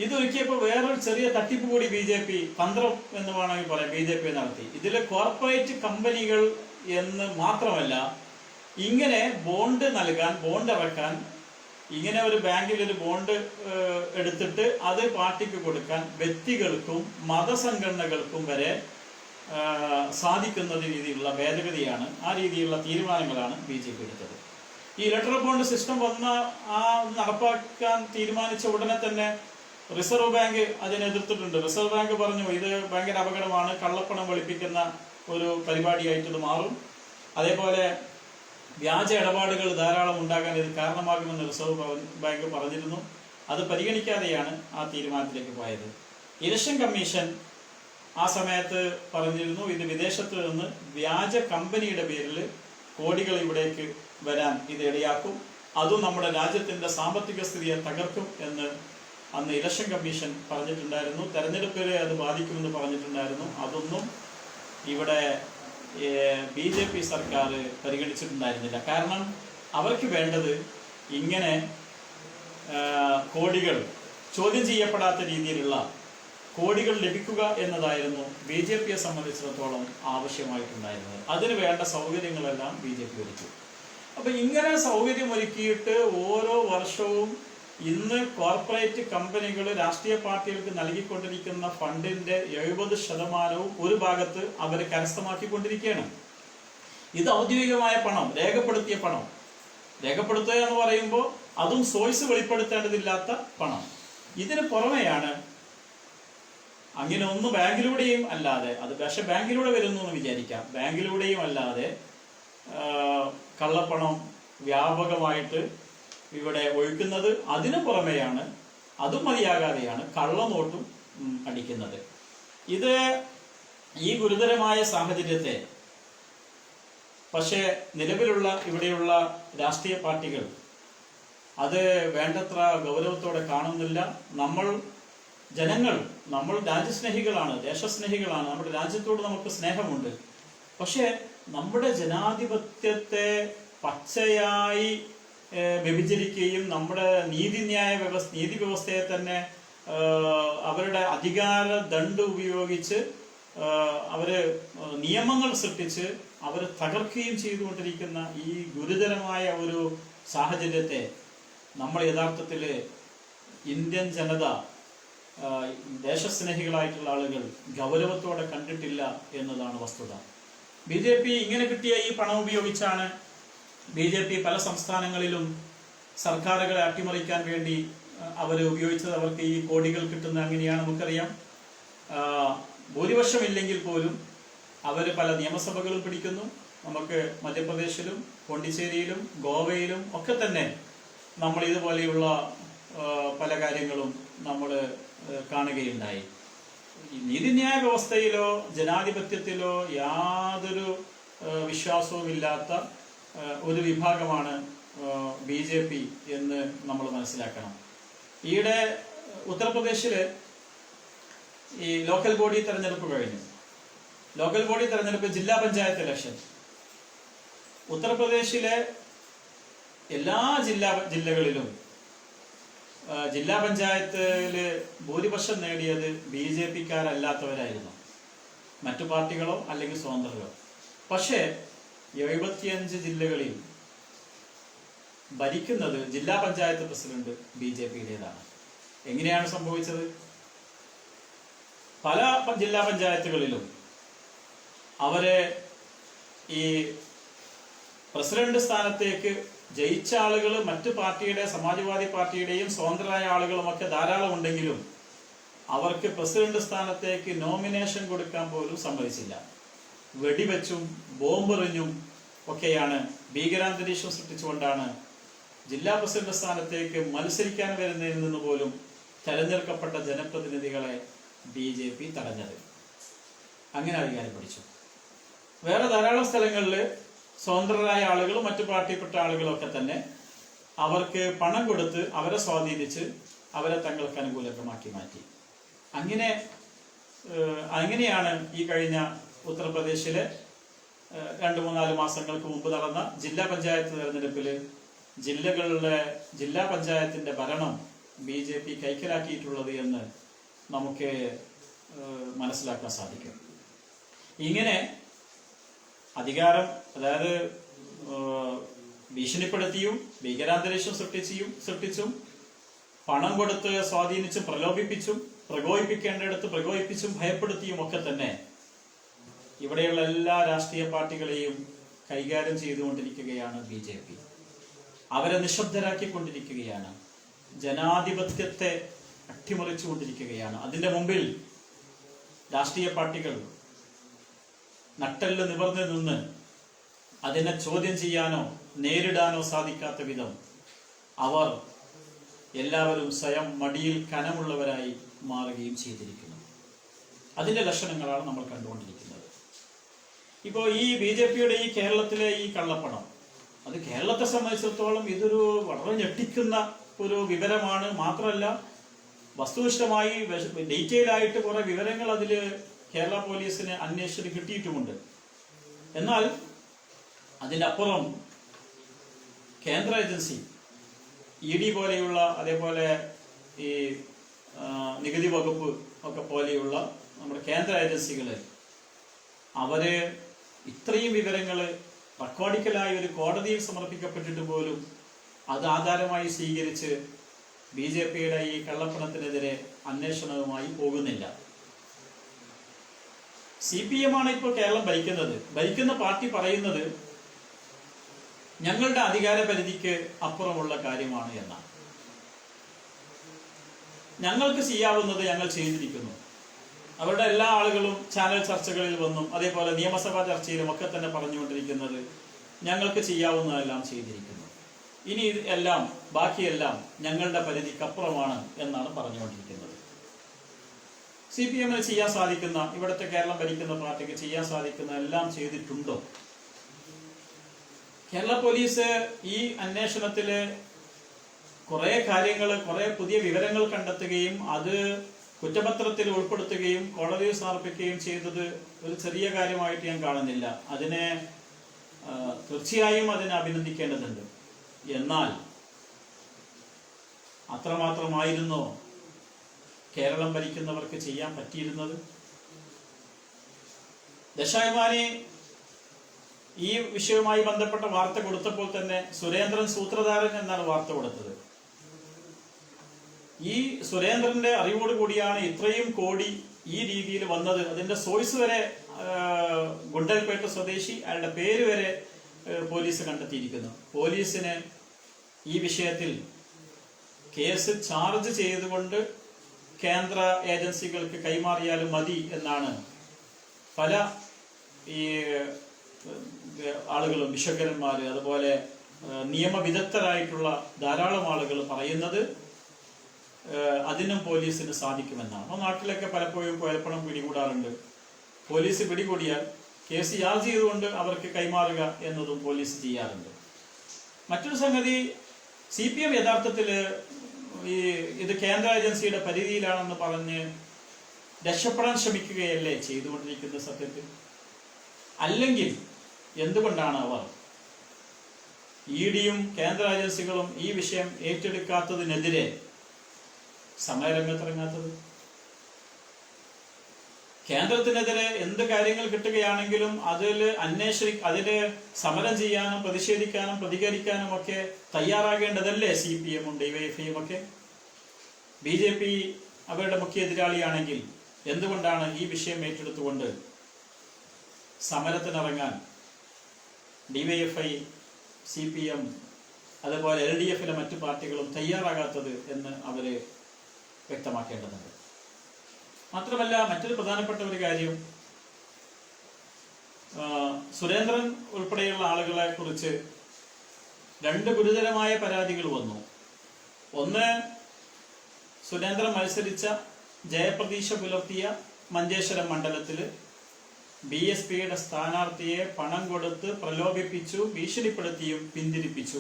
ഇതൊരുക്കിയപ്പോൾ വേറൊരു ചെറിയ തട്ടിപ്പ് കൂടി BJP, തന്ത്രം എന്ന് വേണമെങ്കിൽ പറയാം, BJP നടത്തി. ഇതിൽ കോർപ്പറേറ്റ് കമ്പനികൾ എന്ന് മാത്രമല്ല, ഇങ്ങനെ ബോണ്ട് നൽകാൻ, ബോണ്ട് ഇറക്കാൻ, ഇങ്ങനെ ഒരു ബാങ്കിൽ ഒരു ബോണ്ട് എടുത്തിട്ട് അത് പാർട്ടിക്ക് കൊടുക്കാൻ വ്യക്തികൾക്കും മതസംഘടനകൾക്കും വരെ സാധിക്കുന്ന രീതിയിലുള്ള ഭേദഗതിയാണ്, ആ രീതിയിലുള്ള തീരുമാനങ്ങളാണ് BJP എടുത്തത്. ഈ ഇലക്ട്രൽ ബോണ്ട് സിസ്റ്റം നടപ്പാക്കാൻ തീരുമാനിച്ച ഉടനെ തന്നെ റിസർവ് ബാങ്ക് അതിനെ എതിർത്തിട്ടുണ്ട്. റിസർവ് ബാങ്ക് പറഞ്ഞു ഇത് ഭയങ്കര അപകടമാണ്, കള്ളപ്പണം വെളുപ്പിക്കുന്ന ഒരു പരിപാടിയായിട്ട് ഇത് മാറും. അതേപോലെ വ്യാജ ഇടപാടുകൾ ധാരാളം ഉണ്ടാകാൻ ഇത് കാരണമാകുമെന്ന് റിസർവ് ബാങ്ക് പറഞ്ഞിരുന്നു. അത് പരിഗണിക്കാതെയാണ് ആ തീരുമാനത്തിലേക്ക് പോയത്. ഇലക്ഷൻ കമ്മീഷൻ ആ സമയത്ത് പറഞ്ഞിരുന്നു ഇത് വിദേശത്ത് നിന്ന് വ്യാജ കമ്പനിയുടെ പേരിൽ കോടികൾ ഇവിടേക്ക് വരാൻ ഇത് ഇടയാക്കും, അതും നമ്മുടെ രാജ്യത്തിന്റെ സാമ്പത്തിക സ്ഥിതിയെ തകർക്കും എന്ന് അന്ന് ഇലക്ഷൻ കമ്മീഷൻ പറഞ്ഞിട്ടുണ്ടായിരുന്നു. തെരഞ്ഞെടുപ്പിൽ അത് ബാധിക്കുമെന്ന് പറഞ്ഞിട്ടുണ്ടായിരുന്നു. അതൊന്നും ഇവിടെ BJP സർക്കാർ പരിഗണിച്ചിട്ടുണ്ടായിരുന്നില്ല. കാരണം അവർക്ക് വേണ്ടത് ഇങ്ങനെ കോടികൾ, ചോദ്യം ചെയ്യപ്പെടാത്ത രീതിയിലുള്ള കോടികൾ ലഭിക്കുക എന്നതായിരുന്നു BJPയെ സംബന്ധിച്ചിടത്തോളം ആവശ്യമായിട്ടുണ്ടായിരുന്നത്. അതിന് വേണ്ട സൗകര്യങ്ങളെല്ലാം BJP ഒരുക്കി. അപ്പൊ ഇങ്ങനെ സൗകര്യം ഒരുക്കിയിട്ട് ഓരോ വർഷവും ഇന്ന് കോർപ്പറേറ്റ് കമ്പനികൾ രാഷ്ട്രീയ പാർട്ടികൾക്ക് നൽകിക്കൊണ്ടിരിക്കുന്ന ഫണ്ടിന്റെ 70% ഒരു ഭാഗത്ത് അവർ കരസ്ഥമാക്കിക്കൊണ്ടിരിക്കുകയാണ്. ഇത് ഔദ്യോഗികമായ പണം, രേഖപ്പെടുത്തിയ പണം. രേഖപ്പെടുത്തുക എന്ന് പറയുമ്പോൾ അതും സോഴ്സ് വെളിപ്പെടുത്തേണ്ടതില്ലാത്ത പണം. ഇതിന് പുറമെയാണ് അങ്ങനെ ഒന്ന് ബാങ്കിലൂടെയും അല്ലാതെ, അത് പക്ഷെ ബാങ്കിലൂടെ വരുന്നു എന്ന് വിചാരിക്കാം, ബാങ്കിലൂടെയും അല്ലാതെ കള്ളപ്പണം വ്യാപകമായിട്ട് ഇവിടെ ഒഴുക്കുന്നത്. അതിനു പുറമെയാണ്, അതും മതിയാകാതെയാണ് കള്ളനോട്ടും അടിക്കുന്നത്. ഇത് ഈ ഗുരുതരമായ സാഹചര്യത്തെ പക്ഷേ നിലവിലുള്ള ഇവിടെയുള്ള രാഷ്ട്രീയ പാർട്ടികൾ അത് വേണ്ടത്ര ഗൗരവത്തോടെ കാണുന്നില്ല. നമ്മൾ രാജ്യസ്നേഹികളാണ്, ദേശസ്നേഹികളാണ്, നമ്മുടെ രാജ്യത്തോട് നമുക്ക് സ്നേഹമുണ്ട്. പക്ഷെ നമ്മുടെ ജനാധിപത്യത്തെ പച്ചയായി വ്യഭിചരിക്കുകയും നമ്മുടെ നീതി വ്യവസ്ഥയെ തന്നെ അവരുടെ അധികാര ദണ്ഡ് ഉപയോഗിച്ച് അവര് നിയമങ്ങൾ സൃഷ്ടിച്ച് അവർ തകർക്കുകയും ചെയ്തുകൊണ്ടിരിക്കുന്ന ഈ ഗുരുതരമായ ഒരു സാഹചര്യത്തെ നമ്മൾ യഥാർത്ഥത്തിൽ ഇന്ത്യൻ ജനത, ദേശസ്നേഹികളായിട്ടുള്ള ആളുകൾ ഗൗരവത്തോടെ കണ്ടിട്ടില്ല എന്നതാണ് വസ്തുത. BJP ഇങ്ങനെ കിട്ടിയ ഈ പണം ഉപയോഗിച്ചാണ് BJP പല സംസ്ഥാനങ്ങളിലും സർക്കാരുകളെ അട്ടിമറിക്കാൻ വേണ്ടി അവർ ഉപയോഗിച്ചത്. അവർക്ക് ഈ കോടികൾ കിട്ടുന്ന അങ്ങനെയാണ്, നമുക്കറിയാം. ഭൂരിപക്ഷമില്ലെങ്കിൽ പോലും അവർ പല നിയമസഭകളും പിടിക്കുന്നു. നമുക്ക് മധ്യപ്രദേശിലും പോണ്ടിച്ചേരിയിലും ഗോവയിലും ഒക്കെ തന്നെ നമ്മൾ ഇതുപോലെയുള്ള പല കാര്യങ്ങളും നമ്മൾ കാണുകയുണ്ടായി. നീതിന്യായ വ്യവസ്ഥയിലോ ജനാധിപത്യത്തിലോ യാതൊരു വിശ്വാസവുമില്ലാത്ത ഒരു വിഭാഗമാണ് BJP എന്ന് നമ്മൾ മനസ്സിലാക്കണം. ഈയിടെ ഉത്തർപ്രദേശില് ഈ ലോക്കൽ ബോഡി തെരഞ്ഞെടുപ്പ് കഴിഞ്ഞു. ലോക്കൽ ബോഡി തെരഞ്ഞെടുപ്പ്, ജില്ലാ പഞ്ചായത്ത് ഇലക്ഷൻ. ഉത്തർപ്രദേശിലെ എല്ലാ ജില്ലകളിലും ജില്ലാ പഞ്ചായത്തില് ഭൂരിപക്ഷം നേടിയത് BJP-ക്കാരല്ലാത്തവരായിരുന്നു, മറ്റു പാർട്ടികളോ അല്ലെങ്കിൽ സ്വതന്ത്രരോ. പക്ഷേ 75 ജില്ലകളിൽ ഭരിക്കുന്നത് ജില്ലാ പഞ്ചായത്ത് പ്രസിഡന്റ് BJP-യുടേതാണ്. എങ്ങനെയാണ് സംഭവിച്ചത്? പല ജില്ലാ പഞ്ചായത്തുകളിലും അവരെ ഈ പ്രസിഡന്റ് സ്ഥാനത്തേക്ക് ജയിച്ച ആളുകൾ മറ്റു പാർട്ടിയുടെ, സമാജ്വാദി പാർട്ടിയുടെയും സ്വതന്ത്രരായ ആളുകളുമൊക്കെ ധാരാളം ഉണ്ടെങ്കിലും അവർക്ക് പ്രസിഡന്റ് സ്ഥാനത്തേക്ക് നോമിനേഷൻ കൊടുക്കാൻ പോലും സമ്മതിച്ചില്ല. വെടിവെച്ചും ബോംബെറിഞ്ഞും ഒക്കെയാണ്, ഭീകരാന്തരീക്ഷം സൃഷ്ടിച്ചുകൊണ്ടാണ് ജില്ലാ പ്രസിഡന്റ് സ്ഥാനത്തേക്ക് മത്സരിക്കാൻ വരുന്നതിൽ നിന്ന് പോലും തെരഞ്ഞെടുക്കപ്പെട്ട ജനപ്രതിനിധികളെ BJP തടഞ്ഞത്. അങ്ങനെ അധികാരം പിടിച്ചു. വേറെ ധാരാളം സ്ഥലങ്ങളിൽ സ്വതന്ത്രരായ ആളുകളും മറ്റു പാർട്ടിപ്പെട്ട ആളുകളൊക്കെ തന്നെ അവർക്ക് പണം കൊടുത്ത് അവരെ സ്വാധീനിച്ച് അവരെ തങ്ങൾക്ക് അനുകൂലമാക്കി മാറ്റി. അങ്ങനെയാണ് ഈ കഴിഞ്ഞ ഉത്തർപ്രദേശിലെ 2-3-4 മാസങ്ങൾക്ക് മുമ്പ് നടന്ന ജില്ലാ പഞ്ചായത്ത് തെരഞ്ഞെടുപ്പില് ജില്ലാ പഞ്ചായത്തിന്റെ ഭരണം BJP കൈക്കലാക്കിയിട്ടുള്ളത് എന്ന് നമുക്ക് മനസ്സിലാക്കാൻ സാധിക്കും. ഇങ്ങനെ അധികാരം, അതായത് ഭീഷണിപ്പെടുത്തിയും ഭീകരാന്തരീക്ഷം സൃഷ്ടിച്ചും പണം കൊടുത്ത് സ്വാധീനിച്ചും പ്രകോപിപ്പിക്കേണ്ടിടത്ത് പ്രകോപിപ്പിച്ചും ഭയപ്പെടുത്തിയും ഒക്കെ തന്നെ ഇവിടെയുള്ള എല്ലാ രാഷ്ട്രീയ പാർട്ടികളെയും കൈകാര്യം ചെയ്തുകൊണ്ടിരിക്കുകയാണ് BJP. അവരെ നിശബ്ദരാക്കിക്കൊണ്ടിരിക്കുകയാണ്, ജനാധിപത്യത്തെ അട്ടിമറിച്ചുകൊണ്ടിരിക്കുകയാണ്. അതിന്റെ മുമ്പിൽ രാഷ്ട്രീയ പാർട്ടികൾ നട്ടെല്ല് നിവർന്നു നിന്ന് അതിനെ ചോദ്യം ചെയ്യാനോ നേരിടാനോ സാധിക്കാത്ത വിധം അവർ എല്ലാവരും സ്വയം മടിയിൽ കനമുള്ളവരായി മാറുകയും ചെയ്തിരിക്കുന്നു. അതിന്റെ ലക്ഷണങ്ങളാണ് നമ്മൾ കണ്ടുകൊണ്ടിരിക്കുന്നത്. ഇപ്പോൾ ഈ BJP-യുടെ ഈ കേരളത്തിലെ ഈ കള്ളപ്പണം, അത് കേരളത്തെ സംബന്ധിച്ചിടത്തോളം ഇതൊരു വളരെ ഞെട്ടിക്കുന്ന ഒരു വിവരമാണ്. മാത്രമല്ല, വസ്തുനിഷ്ഠമായി ഡീറ്റെയിൽ ആയിട്ട് കുറെ വിവരങ്ങൾ അതിൽ കേരള പോലീസിന് അന്വേഷണത്തിന് കിട്ടിയിട്ടുമുണ്ട്. എന്നാൽ അതിൻ്റെ അപ്പുറം കേന്ദ്ര ഏജൻസി ED പോലെയുള്ള, അതേപോലെ ഈ നികുതി വകുപ്പ് ഒക്കെ പോലെയുള്ള നമ്മുടെ കേന്ദ്ര ഏജൻസികൾ അവര് ഇത്രയും വിവരങ്ങൾ റെക്കോർഡിക്കലായി ഒരു കോടതിയിൽ സമർപ്പിക്കപ്പെട്ടിട്ട് പോലും അത് ആധാരമായി സ്വീകരിച്ച് BJP-യുടെ ഈ കള്ളപ്പണത്തിനെതിരെ അന്വേഷണവുമായി പോകുന്നില്ല. CPM ആണ് ഇപ്പോൾ കേരളം ഭരിക്കുന്ന പാർട്ടി പറയുന്നത് ഞങ്ങളുടെ അധികാര പരിധിക്ക് അപ്പുറമുള്ള കാര്യമാണ് എന്നാണ്. ഞങ്ങൾക്ക് ചെയ്യാവുന്നത് ഞങ്ങൾ ചെയ്തിരിക്കുന്നു. അവരുടെ എല്ലാ ആളുകളും ചാനൽ ചർച്ചകളിൽ വന്നും അതേപോലെ നിയമസഭാ ചർച്ചയിലും ഒക്കെ തന്നെ പറഞ്ഞുകൊണ്ടിരിക്കുന്നത് ഞങ്ങൾക്ക് ചെയ്യാവുന്നതെല്ലാം ചെയ്തിരിക്കുന്നു, ഇനി എല്ലാം ബാക്കിയെല്ലാം ഞങ്ങളുടെ പരിധിക്കപ്പുറമാണ് എന്നാണ് പറഞ്ഞുകൊണ്ടിരിക്കുന്നത്. CPM-ന് ചെയ്യാൻ സാധിക്കുന്ന, ഇവിടുത്തെ കേരളം ഭരിക്കുന്ന പാർട്ടിക്ക് ചെയ്യാൻ സാധിക്കുന്ന എല്ലാം ചെയ്തിട്ടുണ്ടോ? കേരള പോലീസ് ഈ അന്വേഷണത്തില് കുറെ കാര്യങ്ങൾ, കുറെ പുതിയ വിവരങ്ങൾ കണ്ടെത്തുകയും അത് കുറ്റപത്രത്തിൽ ഉൾപ്പെടുത്തുകയും കോടതിയിൽ സമർപ്പിക്കുകയും ചെയ്തത് ഒരു ചെറിയ കാര്യമായിട്ട് ഞാൻ കാണുന്നില്ല. തീർച്ചയായും അതിനെ അഭിനന്ദിക്കേണ്ടതുണ്ട്. എന്നാൽ അത്രമാത്രമായിരുന്നോ കേരളം ഭരിക്കുന്നവർക്ക് ചെയ്യാൻ പറ്റിയിരുന്നത്? ദേശാഭിമാനി ഈ വിഷയവുമായി ബന്ധപ്പെട്ട വാർത്ത കൊടുത്തപ്പോൾ തന്നെ സുരേന്ദ്രൻ സൂത്രധാരൻ എന്നാണ് വാർത്ത കൊടുത്തത്. ഈ സുരേന്ദ്രന്റെ അറിവോട് കൂടിയാണ് ഇത്രയും കോടി ഈ രീതിയിൽ വന്നത്. അതിന്റെ സോഴ്സ് വരെ ഗുണ്ടൽപേട്ട സ്വദേശി, അയാളുടെ പേര് വരെ പോലീസ് കണ്ടെത്തിയിരിക്കുന്നു. പോലീസിന് ഈ വിഷയത്തിൽ കേസ് ചാർജ് ചെയ്തുകൊണ്ട് കേന്ദ്ര ഏജൻസികൾക്ക് കൈമാറിയാലും മതി എന്നാണ് പല ഈ ആളുകളും, ബിഷക്കന്മാര്, അതുപോലെ നിയമവിദഗ്ധരായിട്ടുള്ള ധാരാളം ആളുകൾ പറയുന്നത് അതിനും പോലീസിന് സാധിക്കുമെന്നാണ്. ആ നാട്ടിലൊക്കെ പലപ്പോഴും കുഴൽപ്പണം പിടികൂടാറുണ്ട്. പോലീസ് പിടികൂടിയാൽ കേസ് ചാർജ് ചെയ്തുകൊണ്ട് അവർക്ക് കൈമാറുക എന്നതും പോലീസ് ചെയ്യാറുണ്ട്. മറ്റൊരു സംഗതി, CPM യഥാർത്ഥത്തിൽ ഇത് കേന്ദ്ര ഏജൻസിയുടെ പരിധിയിലാണെന്ന് പറഞ്ഞ് രക്ഷപ്പെടാൻ ശ്രമിക്കുകയല്ലേ ചെയ്തുകൊണ്ടിരിക്കുന്നത് സത്യത്തിൽ? അല്ലെങ്കിൽ എന്തുകൊണ്ടാണ് അവർ EDയും കേന്ദ്ര ഏജൻസികളും ഈ വിഷയം ഏറ്റെടുക്കാത്തതിനെതിരെ സമരരംഗത്തിറങ്ങാത്തത്? കേന്ദ്രത്തിനെതിരെ എന്ത് കാര്യങ്ങൾ കിട്ടുകയാണെങ്കിലും അതില് സമരം ചെയ്യാനും പ്രതിഷേധിക്കാനും പ്രതികരിക്കാനും ഒക്കെ തയ്യാറാകേണ്ടതല്ലേ CPM-ഉം DYFI-യും ഒക്കെ? BJP അവരുടെ മുഖ്യ എതിരാളിയാണെങ്കിൽ എന്തുകൊണ്ടാണ് ഈ വിഷയം ഏറ്റെടുത്തുകൊണ്ട് സമരത്തിനിറങ്ങാൻ DYFI, CPM, അതുപോലെ LDF-ലെ മറ്റു പാർട്ടികളും തയ്യാറാകാത്തത് എന്ന് അവര് വ്യക്തമാക്കേണ്ടതുണ്ട്. മാത്രമല്ല, മറ്റൊരു പ്രധാനപ്പെട്ട ഒരു കാര്യം, സുരേന്ദ്രൻ ഉൾപ്പെടെയുള്ള ആളുകളെ കുറിച്ച് 2 ഗുരുതരമായ പരാതികൾ വന്നു. ഒന്ന്, സുരേന്ദ്രൻ മത്സരിച്ച ജയപ്രതീക്ഷ പുലർത്തിയ മഞ്ചേശ്വരം മണ്ഡലത്തിൽ BSPയുടെ സ്ഥാനാർത്ഥിയെ പണം കൊടുത്ത് പ്രലോഭിപ്പിച്ചു, ഭീഷണിപ്പെടുത്തിയും പിന്തിരിപ്പിച്ചു.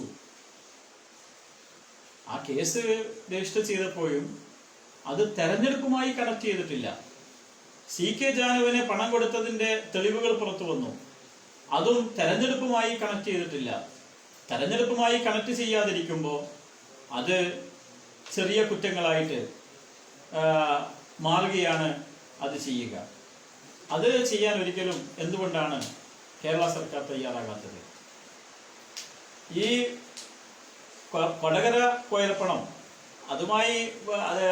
ആ കേസ് രജിസ്റ്റർ ചെയ്തപ്പോഴും അത് തെരഞ്ഞെടുപ്പുമായി കണക്ട് ചെയ്തിട്ടില്ല. CK ജാനുവിന് പണം കൊടുത്തതിന്റെ തെളിവുകൾ പുറത്തു വന്നു. അതും തെരഞ്ഞെടുപ്പുമായി കണക്ട് ചെയ്തിട്ടില്ല. തെരഞ്ഞെടുപ്പുമായി കണക്ട് ചെയ്യാതിരിക്കുമ്പോൾ അത് ചെറിയ കുറ്റങ്ങളായിട്ട് മാറുകയാണ് അത് ചെയ്യുക. അത് ചെയ്യാൻ ഒരിക്കലും എന്തുകൊണ്ടാണ് കേരള സർക്കാർ തയ്യാറാകാത്തത്? ഈ കൊടകര കുഴൽപ്പണം, അതുമായി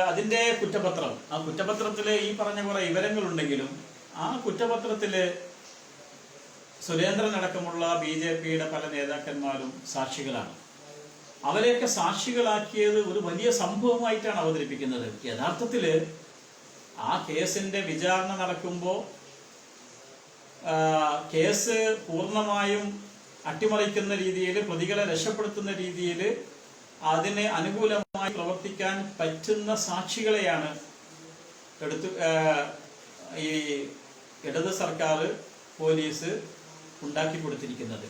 അതിന്റെ കുറ്റപത്രം, ആ കുറ്റപത്രത്തില് ഈ പറഞ്ഞ കുറെ വിവരങ്ങളുണ്ടെങ്കിലും ആ കുറ്റപത്രത്തില് സുരേന്ദ്രൻ അടക്കമുള്ള BJPയുടെ പല നേതാക്കന്മാരും സാക്ഷികളാണ്. അവരെയൊക്കെ സാക്ഷികളാക്കിയത് ഒരു വലിയ സംഭവമായിട്ടാണ് അവതരിപ്പിക്കുന്നത്. യഥാർത്ഥത്തില് ആ കേസിന്റെ വിചാരണ നടക്കുമ്പോൾ കേസ് പൂർണ്ണമായും അട്ടിമറിക്കുന്ന രീതിയിൽ, പ്രതികളെ രക്ഷപ്പെടുത്തുന്ന രീതിയിൽ അതിന് അനുകൂലമായി പ്രവർത്തിക്കാൻ പറ്റുന്ന സാക്ഷികളെയാണ് ഈ ഇടത് സർക്കാർ, പോലീസ് ഉണ്ടാക്കി കൊടുത്തിരിക്കുന്നത്.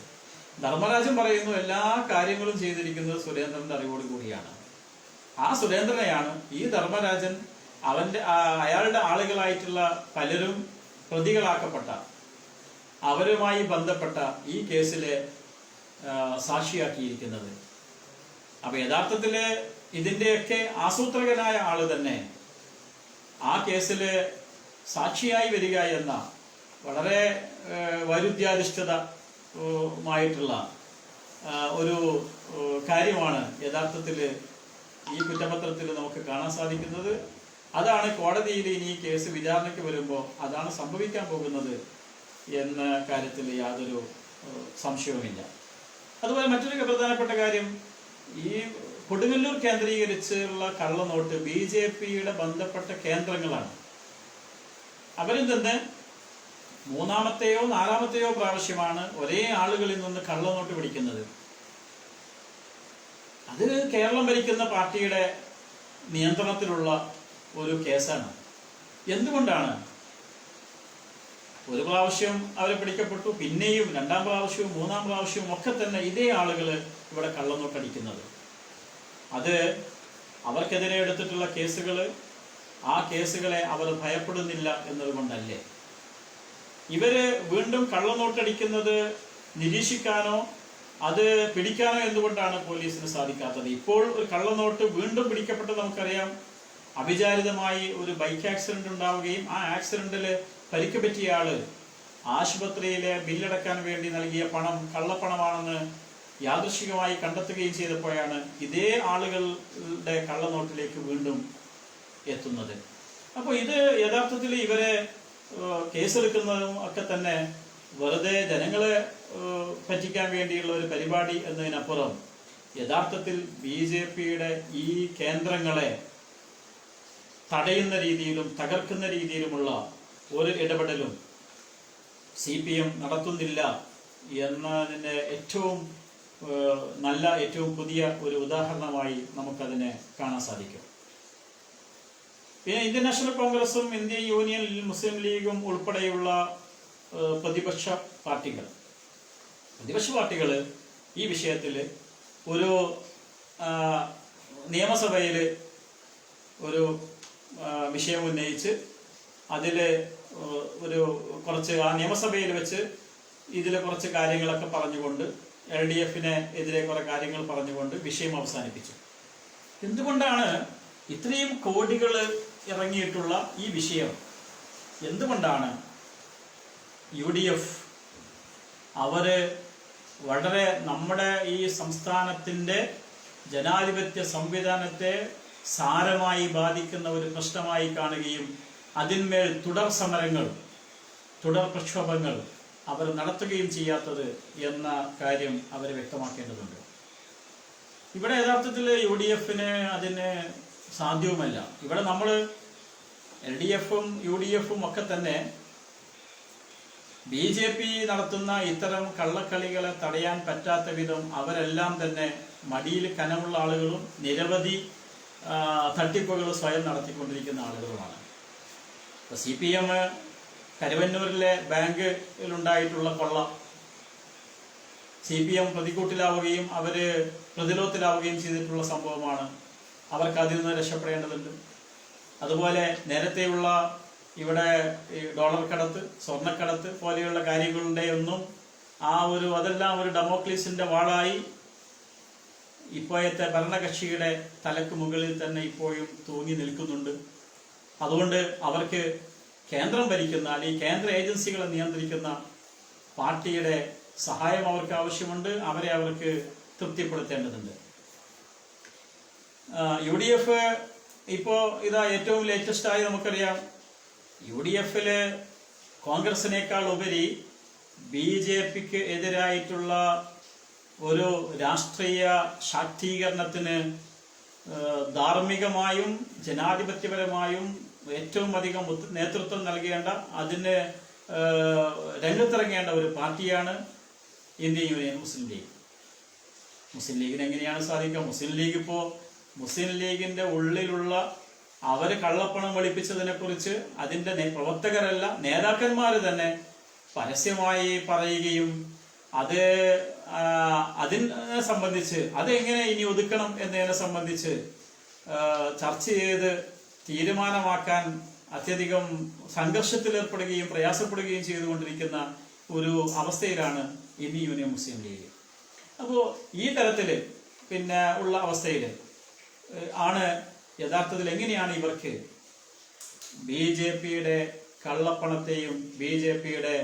ധർമ്മരാജൻ പറയുന്നു എല്ലാ കാര്യങ്ങളും ചെയ്തിരിക്കുന്നത് സുരേന്ദ്രന്റെ അറിവോട് കൂടിയാണ്. ആ സുരേന്ദ്രനെയാണ് ഈ ധർമ്മരാജൻ അയാളുടെ ആളുകളായിട്ടുള്ള പലരും പ്രതികളാക്കപ്പെട്ട, അവരുമായി ബന്ധപ്പെട്ട ഈ കേസിലെ സാക്ഷിയാക്കിയിരിക്കുന്നത്. അപ്പൊ യഥാർത്ഥത്തില് ഇതിന്റെയൊക്കെ ആസൂത്രകനായ ആള് തന്നെ ആ കേസില് സാക്ഷിയായി വരിക എന്ന വളരെ വൈരുദ്ധ്യാധിഷ്ഠിതമായിട്ടുള്ള ഒരു കാര്യമാണ് യഥാർത്ഥത്തിൽ ഈ കുറ്റപത്രത്തിൽ നമുക്ക് കാണാൻ സാധിക്കുന്നത്. അതാണ് കോടതിയിൽ ഇനി ഈ കേസ് വിചാരണയ്ക്ക് വരുമ്പോൾ അതാണ് സംഭവിക്കാൻ പോകുന്നത് എന്ന കാര്യത്തിൽ യാതൊരു സംശയവുമില്ല. അതുപോലെ മറ്റൊരു പ്രധാനപ്പെട്ട കാര്യം, ഈ കൊടുങ്ങല്ലൂർ കേന്ദ്രീകരിച്ചുള്ള കള്ളനോട്ട് BJPയുടെ ബന്ധപ്പെട്ട കേന്ദ്രങ്ങളാണ്. അവരിൽ നിന്ന് 3-ാമത്തെയോ 4-ാമത്തെയോ പ്രാവശ്യമാണ് ഒരേ ആളുകളിൽ നിന്ന് കള്ളനോട്ട് പിടിക്കുന്നത്. അത് കേരളം ഭരിക്കുന്ന പാർട്ടിയുടെ നിയന്ത്രണത്തിലുള്ള ഒരു കേസാണ്. എന്തുകൊണ്ടാണ്? ഒരു പ്രാവശ്യം അവരെ പിടിക്കപ്പെട്ടു, പിന്നെയും 2-ാം പ്രാവശ്യവും 3-ാം പ്രാവശ്യവും ഒക്കെ തന്നെ ഇതേ ആളുകൾ ഇവിടെ കള്ളനോട്ടടിക്കുന്നത്. അത് അവർക്കെതിരെ എടുത്തിട്ടുള്ള കേസുകൾ, ആ കേസുകളെ അവർ ഭയപ്പെടുന്നില്ല എന്നതുകൊണ്ടല്ലേ? ഇവര് വീണ്ടും കള്ളനോട്ടടിക്കുന്നത് നിരീക്ഷിക്കാനോ അത് പിടിക്കാനോ എന്തുകൊണ്ടാണ് പോലീസിന് സാധിക്കാത്തത്? ഇപ്പോൾ ഒരു കള്ളനോട്ട് വീണ്ടും പിടിക്കപ്പെട്ട് നമുക്കറിയാം. അവിചാരിതമായി ഒരു ബൈക്ക് ആക്സിഡന്റ് ഉണ്ടാവുകയും ആ ആക്സിഡന്റിൽ പരിക്ക് പറ്റിയ ആള് ആശുപത്രിയിലെ ബില്ലടക്കാൻ വേണ്ടി നൽകിയ പണം കള്ളപ്പണമാണെന്ന് യാദൃശ്ചികമായി കണ്ടെത്തുകയും ചെയ്തപ്പോഴാണ് ഇതേ ആളുകളുടെ കള്ളനോട്ടിലേക്ക് വീണ്ടും എത്തുന്നത്. അപ്പോൾ ഇത് യഥാർത്ഥത്തിൽ ഇവരെ കേസെടുക്കുന്നതും ഒക്കെ തന്നെ വെറുതെ ജനങ്ങളെ പറ്റിക്കാൻ വേണ്ടിയുള്ള ഒരു പരിപാടി എന്നതിനപ്പുറം യഥാർത്ഥത്തിൽ BJPയുടെ ഈ കേന്ദ്രങ്ങളെ തടയുന്ന രീതിയിലും തകർക്കുന്ന രീതിയിലുമുള്ള ഒരു ഇടപെടലും CPM നടത്തുന്നില്ല എന്നതിൻ്റെ ഏറ്റവും നല്ല ഏറ്റവും പുതിയ ഒരു ഉദാഹരണമായി നമുക്കതിനെ കാണാൻ സാധിക്കും. പിന്നെ ഇന്ത്യൻ നാഷണൽ കോൺഗ്രസും ഇന്ത്യൻ യൂണിയൻ മുസ്ലിം ലീഗും ഉൾപ്പെടെയുള്ള പ്രതിപക്ഷ പാർട്ടികൾ ഈ വിഷയത്തിൽ ഒരു നിയമസഭയിൽ ഒരു വിഷയം ഉന്നയിച്ച് അതിൽ കുറച്ച് ആ നിയമസഭയിൽ വെച്ച് ഇതിൽ കുറച്ച് കാര്യങ്ങളൊക്കെ പറഞ്ഞുകൊണ്ട് LDFനെ എതിരെ കുറെ കാര്യങ്ങൾ പറഞ്ഞുകൊണ്ട് വിഷയം അവസാനിപ്പിച്ചു. എന്തുകൊണ്ടാണ് ഇത്രയും കോടികൾ ഇറങ്ങിയിട്ടുള്ള ഈ വിഷയം എന്തുകൊണ്ടാണ് UDF അവര് വളരെ നമ്മുടെ ഈ സംസ്ഥാനത്തിൻ്റെ ജനാധിപത്യ സംവിധാനത്തെ സാരമായി ബാധിക്കുന്ന ഒരു പ്രശ്നമായി കാണുകയും അതിന്മേൽ തുടർ സമരങ്ങൾ, തുടർ പ്രക്ഷോഭങ്ങൾ അവർ നടത്തുകയും ചെയ്യാത്തത് എന്ന കാര്യം അവർ വ്യക്തമാക്കേണ്ടതുണ്ട്. ഇവിടെ യഥാർത്ഥത്തിൽ UDFന് അതിന് സാധ്യവുമല്ല. ഇവിടെ നമ്മൾ LDFും UDFും ഒക്കെ തന്നെ BJP നടത്തുന്ന ഇത്തരം കള്ളക്കളികളെ തടയാൻ പറ്റാത്ത വിധം അവരെല്ലാം തന്നെ മടിയിൽ കനമുള്ള ആളുകളും നിരവധി തട്ടിപ്പുകൾ സ്വയം നടത്തിക്കൊണ്ടിരിക്കുന്ന ആളുകളുമാണ്. CPM കരുവന്നൂരിലെ ബാങ്കിലുണ്ടായിട്ടുള്ള കൊള്ള CPM പ്രതികൂട്ടിലാവുകയും അവര് പ്രതിരോധത്തിലാവുകയും ചെയ്തിട്ടുള്ള സംഭവമാണ്. അവർക്ക് അതിൽ നിന്ന് രക്ഷപ്പെടേണ്ടതുണ്ട്. അതുപോലെ നേരത്തെയുള്ള ഇവിടെ ഈ ഡോളർ കടത്ത്, സ്വർണ്ണക്കടത്ത് പോലെയുള്ള കാര്യങ്ങളുടെ ഒന്നും അതെല്ലാം ഒരു ഡെമോക്ലീസിന്റെ വാളായി ഇപ്പോഴത്തെ ഭരണകക്ഷിയുടെ തലക്ക് മുകളിൽ തന്നെ ഇപ്പോഴും തൂങ്ങി നിൽക്കുന്നുണ്ട്. അതുകൊണ്ട് അവർക്ക് കേന്ദ്രം ഭരിക്കുന്ന അല്ലെങ്കിൽ കേന്ദ്ര ഏജൻസികളെ നിയന്ത്രിക്കുന്ന പാർട്ടിയുടെ സഹായം അവർക്ക് ആവശ്യമുണ്ട്. അവർക്ക് തൃപ്തിപ്പെടുത്തേണ്ടതുണ്ട്. UDF ഇപ്പോൾ ഏറ്റവും ലേറ്റസ്റ്റായി നമുക്കറിയാം, UDFല് കോൺഗ്രസിനേക്കാൾ ഉപരി BJPക്ക് എതിരായിട്ടുള്ള ഒരു രാഷ്ട്രീയ ശാക്തീകരണത്തിന് ധാർമ്മികമായും ജനാധിപത്യപരമായും ഏറ്റവും അധികം നേതൃത്വം നൽകേണ്ട, അതിന് രംഗത്തിറങ്ങേണ്ട ഒരു പാർട്ടിയാണ് ഇന്ത്യൻ യൂണിയൻ മുസ്ലിം ലീഗ്. മുസ്ലിം ലീഗിന് എങ്ങനെയാണ് സാധിക്കുക? മുസ്ലിം ലീഗിന്റെ ഉള്ളിലുള്ള അവര് കള്ളപ്പണം വെളുപ്പിച്ചതിനെ കുറിച്ച് അതിന്റെ പ്രവർത്തകരല്ല, നേതാക്കന്മാർ തന്നെ പരസ്യമായി പറയുകയും അതിനെ സംബന്ധിച്ച് അതെങ്ങനെ ഇനി ഒതുക്കണം എന്നതിനെ സംബന്ധിച്ച് ചർച്ച ചെയ്ത് തീരുമാനമാക്കാൻ അത്യധികം സംഘർഷത്തിലേർപ്പെടുകയും പ്രയാസപ്പെടുകയും ചെയ്തുകൊണ്ടിരിക്കുന്ന ഒരു അവസ്ഥയിലാണ് ഇന്ത്യൻ യൂണിയൻ മുസ്ലിം ലീഗ്. അപ്പോൾ ഈ തരത്തിൽ ഉള്ള അവസ്ഥയിൽ ആണ് യഥാർത്ഥത്തിൽ എങ്ങനെയാണ് ഇവർക്ക് BJPയുടെ കള്ളപ്പണത്തെയും BJPയുടെ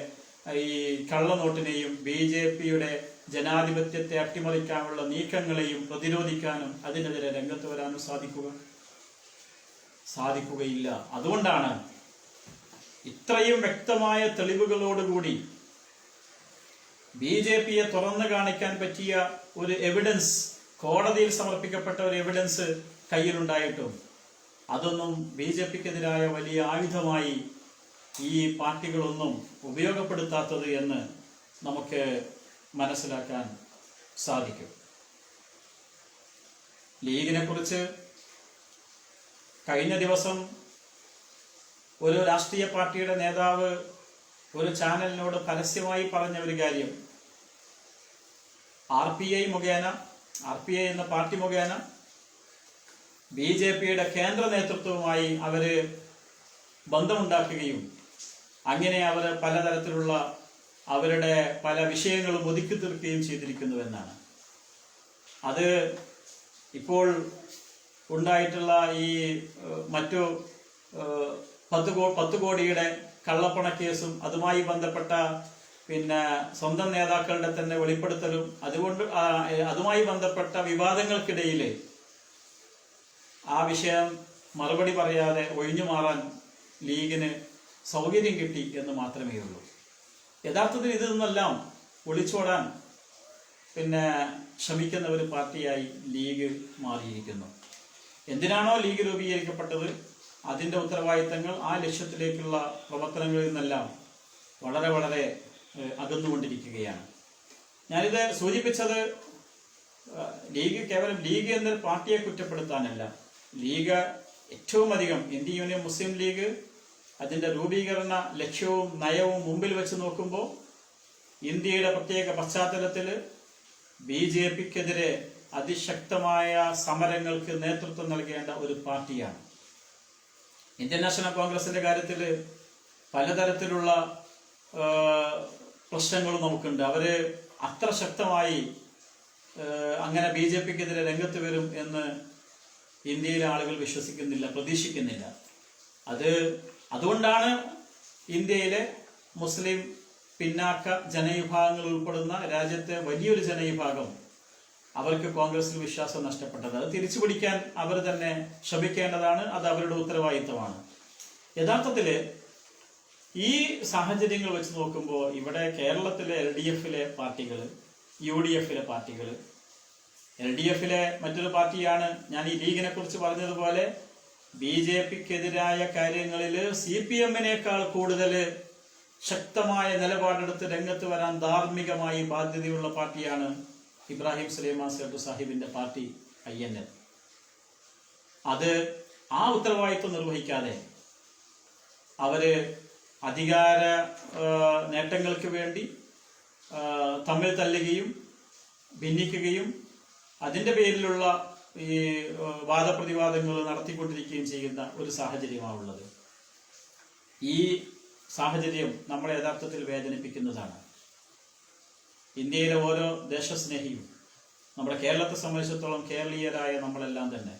ഈ കള്ളനോട്ടിനെയും BJPയുടെ ജനാധിപത്യത്തെ അട്ടിമറിക്കാനുള്ള നീക്കങ്ങളെയും പ്രതിരോധിക്കാനും അതിനെതിരെ രംഗത്ത് വരാനും സാധിക്കുകയില്ല. അതുകൊണ്ടാണ് ഇത്രയും വ്യക്തമായ തെളിവുകളോടുകൂടി BJPയെ തുറന്നു കാണിക്കാൻ പറ്റിയ ഒരു എവിഡൻസ്, കോടതിയിൽ സമർപ്പിക്കപ്പെട്ട ഒരു എവിഡൻസ് കയ്യിലുണ്ടായിട്ടും അതൊന്നും BJPക്കെതിരായ വലിയ ആയുധമായി ഈ പാർട്ടികളൊന്നും ഉപയോഗപ്പെടുത്താത്തത് എന്ന് നമുക്ക് മനസ്സിലാക്കാൻ സാധിക്കും. ലീഗിനെ കുറിച്ച് കഴിഞ്ഞ ദിവസം ഒരു രാഷ്ട്രീയ പാർട്ടിയുടെ നേതാവ് ഒരു ചാനലിനോട് പരസ്യമായി പറഞ്ഞ ഒരു കാര്യം, RPI എന്ന പാർട്ടി മുഖേന BJPയുടെ കേന്ദ്ര നേതൃത്വവുമായി അവര് ബന്ധമുണ്ടാക്കുകയും അങ്ങനെ അവർ പലതരത്തിലുള്ള അവരുടെ പല വിഷയങ്ങളും ഒതുക്കി തീർക്കുകയും ചെയ്തിരിക്കുന്നുവെന്നാണ്. അത് ഇപ്പോൾ ഉണ്ടായിട്ടുള്ള ഈ മറ്റു 10 കോടിയുടെ കള്ളപ്പണ കേസും അതുമായി ബന്ധപ്പെട്ട സ്വന്തം നേതാക്കളുടെ തന്നെ വെളിപ്പെടുത്തലും അതുമായി ബന്ധപ്പെട്ട വിവാദങ്ങൾക്കിടയിൽ ആ വിഷയം മറുപടി പറയാതെ ഒഴിഞ്ഞു മാറാൻ ലീഗിന് സൗകര്യം കിട്ടി എന്ന് മാത്രമേ ഉള്ളൂ. യഥാർത്ഥത്തിൽ ഇതിൽ നിന്നെല്ലാം ഒളിച്ചോടാൻ ശ്രമിക്കുന്ന ഒരു പാർട്ടിയായി ലീഗ് മാറിയിരിക്കുന്നു. എന്തിനാണോ ലീഗ് രൂപീകരിക്കപ്പെട്ടത് അതിൻ്റെ ഉത്തരവാദിത്തങ്ങൾ ആ ലക്ഷ്യത്തിലേക്കുള്ള പ്രവർത്തനങ്ങളിൽ നിന്നെല്ലാം വളരെ വളരെ അകന്നുകൊണ്ടിരിക്കുകയാണ്. ഞാനിത് സൂചിപ്പിച്ചത് ലീഗ് കേവലം ലീഗ് എന്നൊരു പാർട്ടിയെ കുറ്റപ്പെടുത്താനല്ല, ലീഗ് ഏറ്റവും അധികം ഇന്ത്യൻ യൂണിയൻ മുസ്ലിം ലീഗ് അതിന്റെ രൂപീകരണ ലക്ഷ്യവും നയവും മുമ്പിൽ വെച്ച് നോക്കുമ്പോൾ ഇന്ത്യയുടെ പ്രത്യേക പശ്ചാത്തലത്തിൽ BJPക്കെതിരെ അതിശക്തമായ സമരങ്ങൾക്ക് നേതൃത്വം നൽകേണ്ട ഒരു പാർട്ടിയാണ്. ഇന്ത്യൻ നാഷണൽ കോൺഗ്രസിന്റെ കാര്യത്തിൽ പലതരത്തിലുള്ള പ്രശ്നങ്ങൾ നമുക്കുണ്ട്. അവര് അത്ര ശക്തമായി അങ്ങനെ BJPക്കെതിരെ രംഗത്ത് വരും എന്ന് ഇന്ത്യയിലെ ആളുകൾ വിശ്വസിക്കുന്നില്ല, പ്രതീക്ഷിക്കുന്നില്ല. അതുകൊണ്ടാണ് ഇന്ത്യയിലെ മുസ്ലിം പിന്നാക്ക ജനവിഭാഗങ്ങൾ ഉൾപ്പെടുന്ന രാജ്യത്തെ വലിയൊരു ജനവിഭാഗം അവർക്ക് കോൺഗ്രസിൽ വിശ്വാസം നഷ്ടപ്പെട്ടത്. അത് തിരിച്ചു പിടിക്കാൻ അവർ തന്നെ ശ്രമിക്കേണ്ടതാണ്. അത് അവരുടെ ഉത്തരവാദിത്തമാണ്. യഥാർത്ഥത്തിൽ ഈ സാഹചര്യങ്ങൾ വെച്ച് നോക്കുമ്പോൾ ഇവിടെ കേരളത്തിലെ LDFലെ പാർട്ടികൾ, UDFലെ പാർട്ടികൾ, LDFലെ മറ്റൊരു പാർട്ടിയാണ് ഞാൻ ഈ ലീഗിനെ കുറിച്ച് പറഞ്ഞതുപോലെ BJPക്കെതിരായ കാര്യങ്ങളിൽ CPMനേക്കാൾ കൂടുതൽ ശക്തമായ നിലപാടെടുത്ത് രംഗത്ത് വരാൻ ധാർമ്മികമായി ബാധ്യതയുള്ള പാർട്ടിയാണ് ഇബ്രാഹിം സുലൈമാൻ സേഠ് സാഹിബിന്റെ പാർട്ടി INL. അത് ആ ഉത്തരവാദിത്വം നിർവഹിക്കാതെ അവര് അധികാര നേട്ടങ്ങൾക്ക് വേണ്ടി തമ്മിൽ തല്ലുകയും ഭിന്നിക്കുകയും അതിന്റെ പേരിലുള്ള ഈ വാദപ്രതിവാദങ്ങൾ നടത്തിക്കൊണ്ടിരിക്കുകയും ചെയ്യുന്ന ഒരു സാഹചര്യമാണുള്ളത്. ഈ സാഹചര്യം നമ്മളെ യഥാർത്ഥത്തിൽ വേദനിപ്പിക്കുന്നതാണ്. ഇന്ത്യയിലെ ഓരോ ദേശസ്നേഹിയും, നമ്മുടെ കേരളത്തെ സംബന്ധിച്ചിടത്തോളം കേരളീയരായ നമ്മളെല്ലാം തന്നെ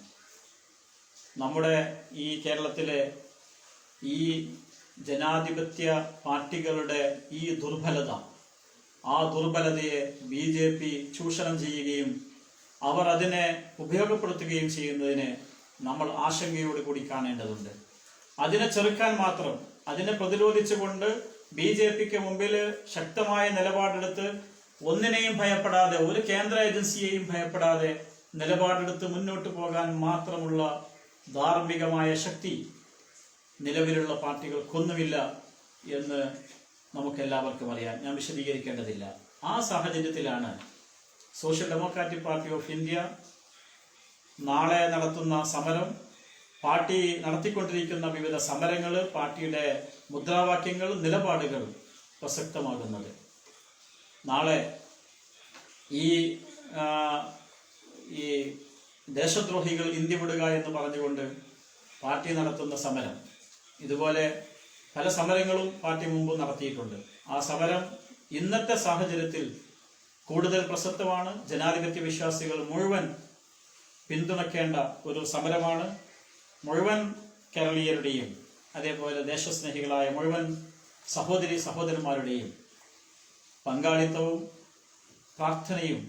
നമ്മുടെ ഈ കേരളത്തിലെ ഈ ജനാധിപത്യ പാർട്ടികളുടെ ഈ ദുർബലത, ആ ദുർബലതയെ BJP ചൂഷണം ചെയ്യുകയും അവർ അതിനെ ഉപയോഗപ്പെടുത്തുകയും ചെയ്യുന്നതിനെ നമ്മൾ ആശങ്കയോട് കൂടി കാണേണ്ടതുണ്ട്. അതിനെ ചെറുക്കാൻ മാത്രം, അതിനെ പ്രതിരോധിച്ചുകൊണ്ട് BJPക്ക് മുമ്പിൽ ശക്തമായ നിലപാടെടുത്ത് ഒന്നിനെയും ഭയപ്പെടാതെ, ഒരു കേന്ദ്ര ഏജൻസിയെയും ഭയപ്പെടാതെ നിലപാടെടുത്ത് മുന്നോട്ട് പോകാൻ മാത്രമുള്ള ധാർമ്മികമായ ശക്തി നിലവിലുള്ള പാർട്ടികൾക്കൊന്നുമില്ല എന്ന് നമുക്കെല്ലാവർക്കും അറിയാം. ഞാൻ വിശദീകരിക്കേണ്ടതില്ല. ആ സാഹചര്യത്തിലാണ് social democratic party of India നാളെ നടത്തുന്ന സമരം, പാർട്ടി നടത്തിക്കൊണ്ടിരിക്കുന്ന വിവിധ സമരങ്ങൾ, പാർട്ടിയുടെ മുദ്രാവാക്യങ്ങൾ, നിലപാടുകൾ പ്രസക്തമാകുന്നത്. നാളെ ഈ ദേശദ്രോഹികൾ ഇന്ത്യ വിടുക എന്ന് പറഞ്ഞുകൊണ്ട് പാർട്ടി നടത്തുന്ന സമരം, ഇതുപോലെ പല സമരങ്ങളും പാർട്ടി മുമ്പ് നടത്തിയിട്ടുണ്ട്. ആ സമരം ഇന്നത്തെ സാഹചര്യത്തിൽ കൂടുതൽ പ്രസക്തമാണ്. ജനാധിപത്യ വിശ്വാസികൾ മുഴുവൻ പിന്തുണയ്ക്കേണ്ട ഒരു സമരമാണ്. മുഴുവൻ കേരളീയരുടെയും അതേപോലെ ദേശസ്നേഹികളായ മുഴുവൻ സഹോദരി സഹോദരന്മാരുടെയും പങ്കാളിത്തവും പ്രാർത്ഥനയും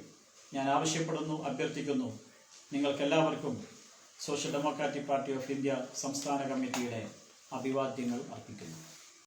ഞാൻ ആവശ്യപ്പെടുന്നു, അഭ്യർത്ഥിക്കുന്നു. നിങ്ങൾക്കെല്ലാവർക്കും social democratic party of India സംസ്ഥാന കമ്മിറ്റിയുടെ അഭിവാദ്യങ്ങൾ അർപ്പിക്കുന്നു.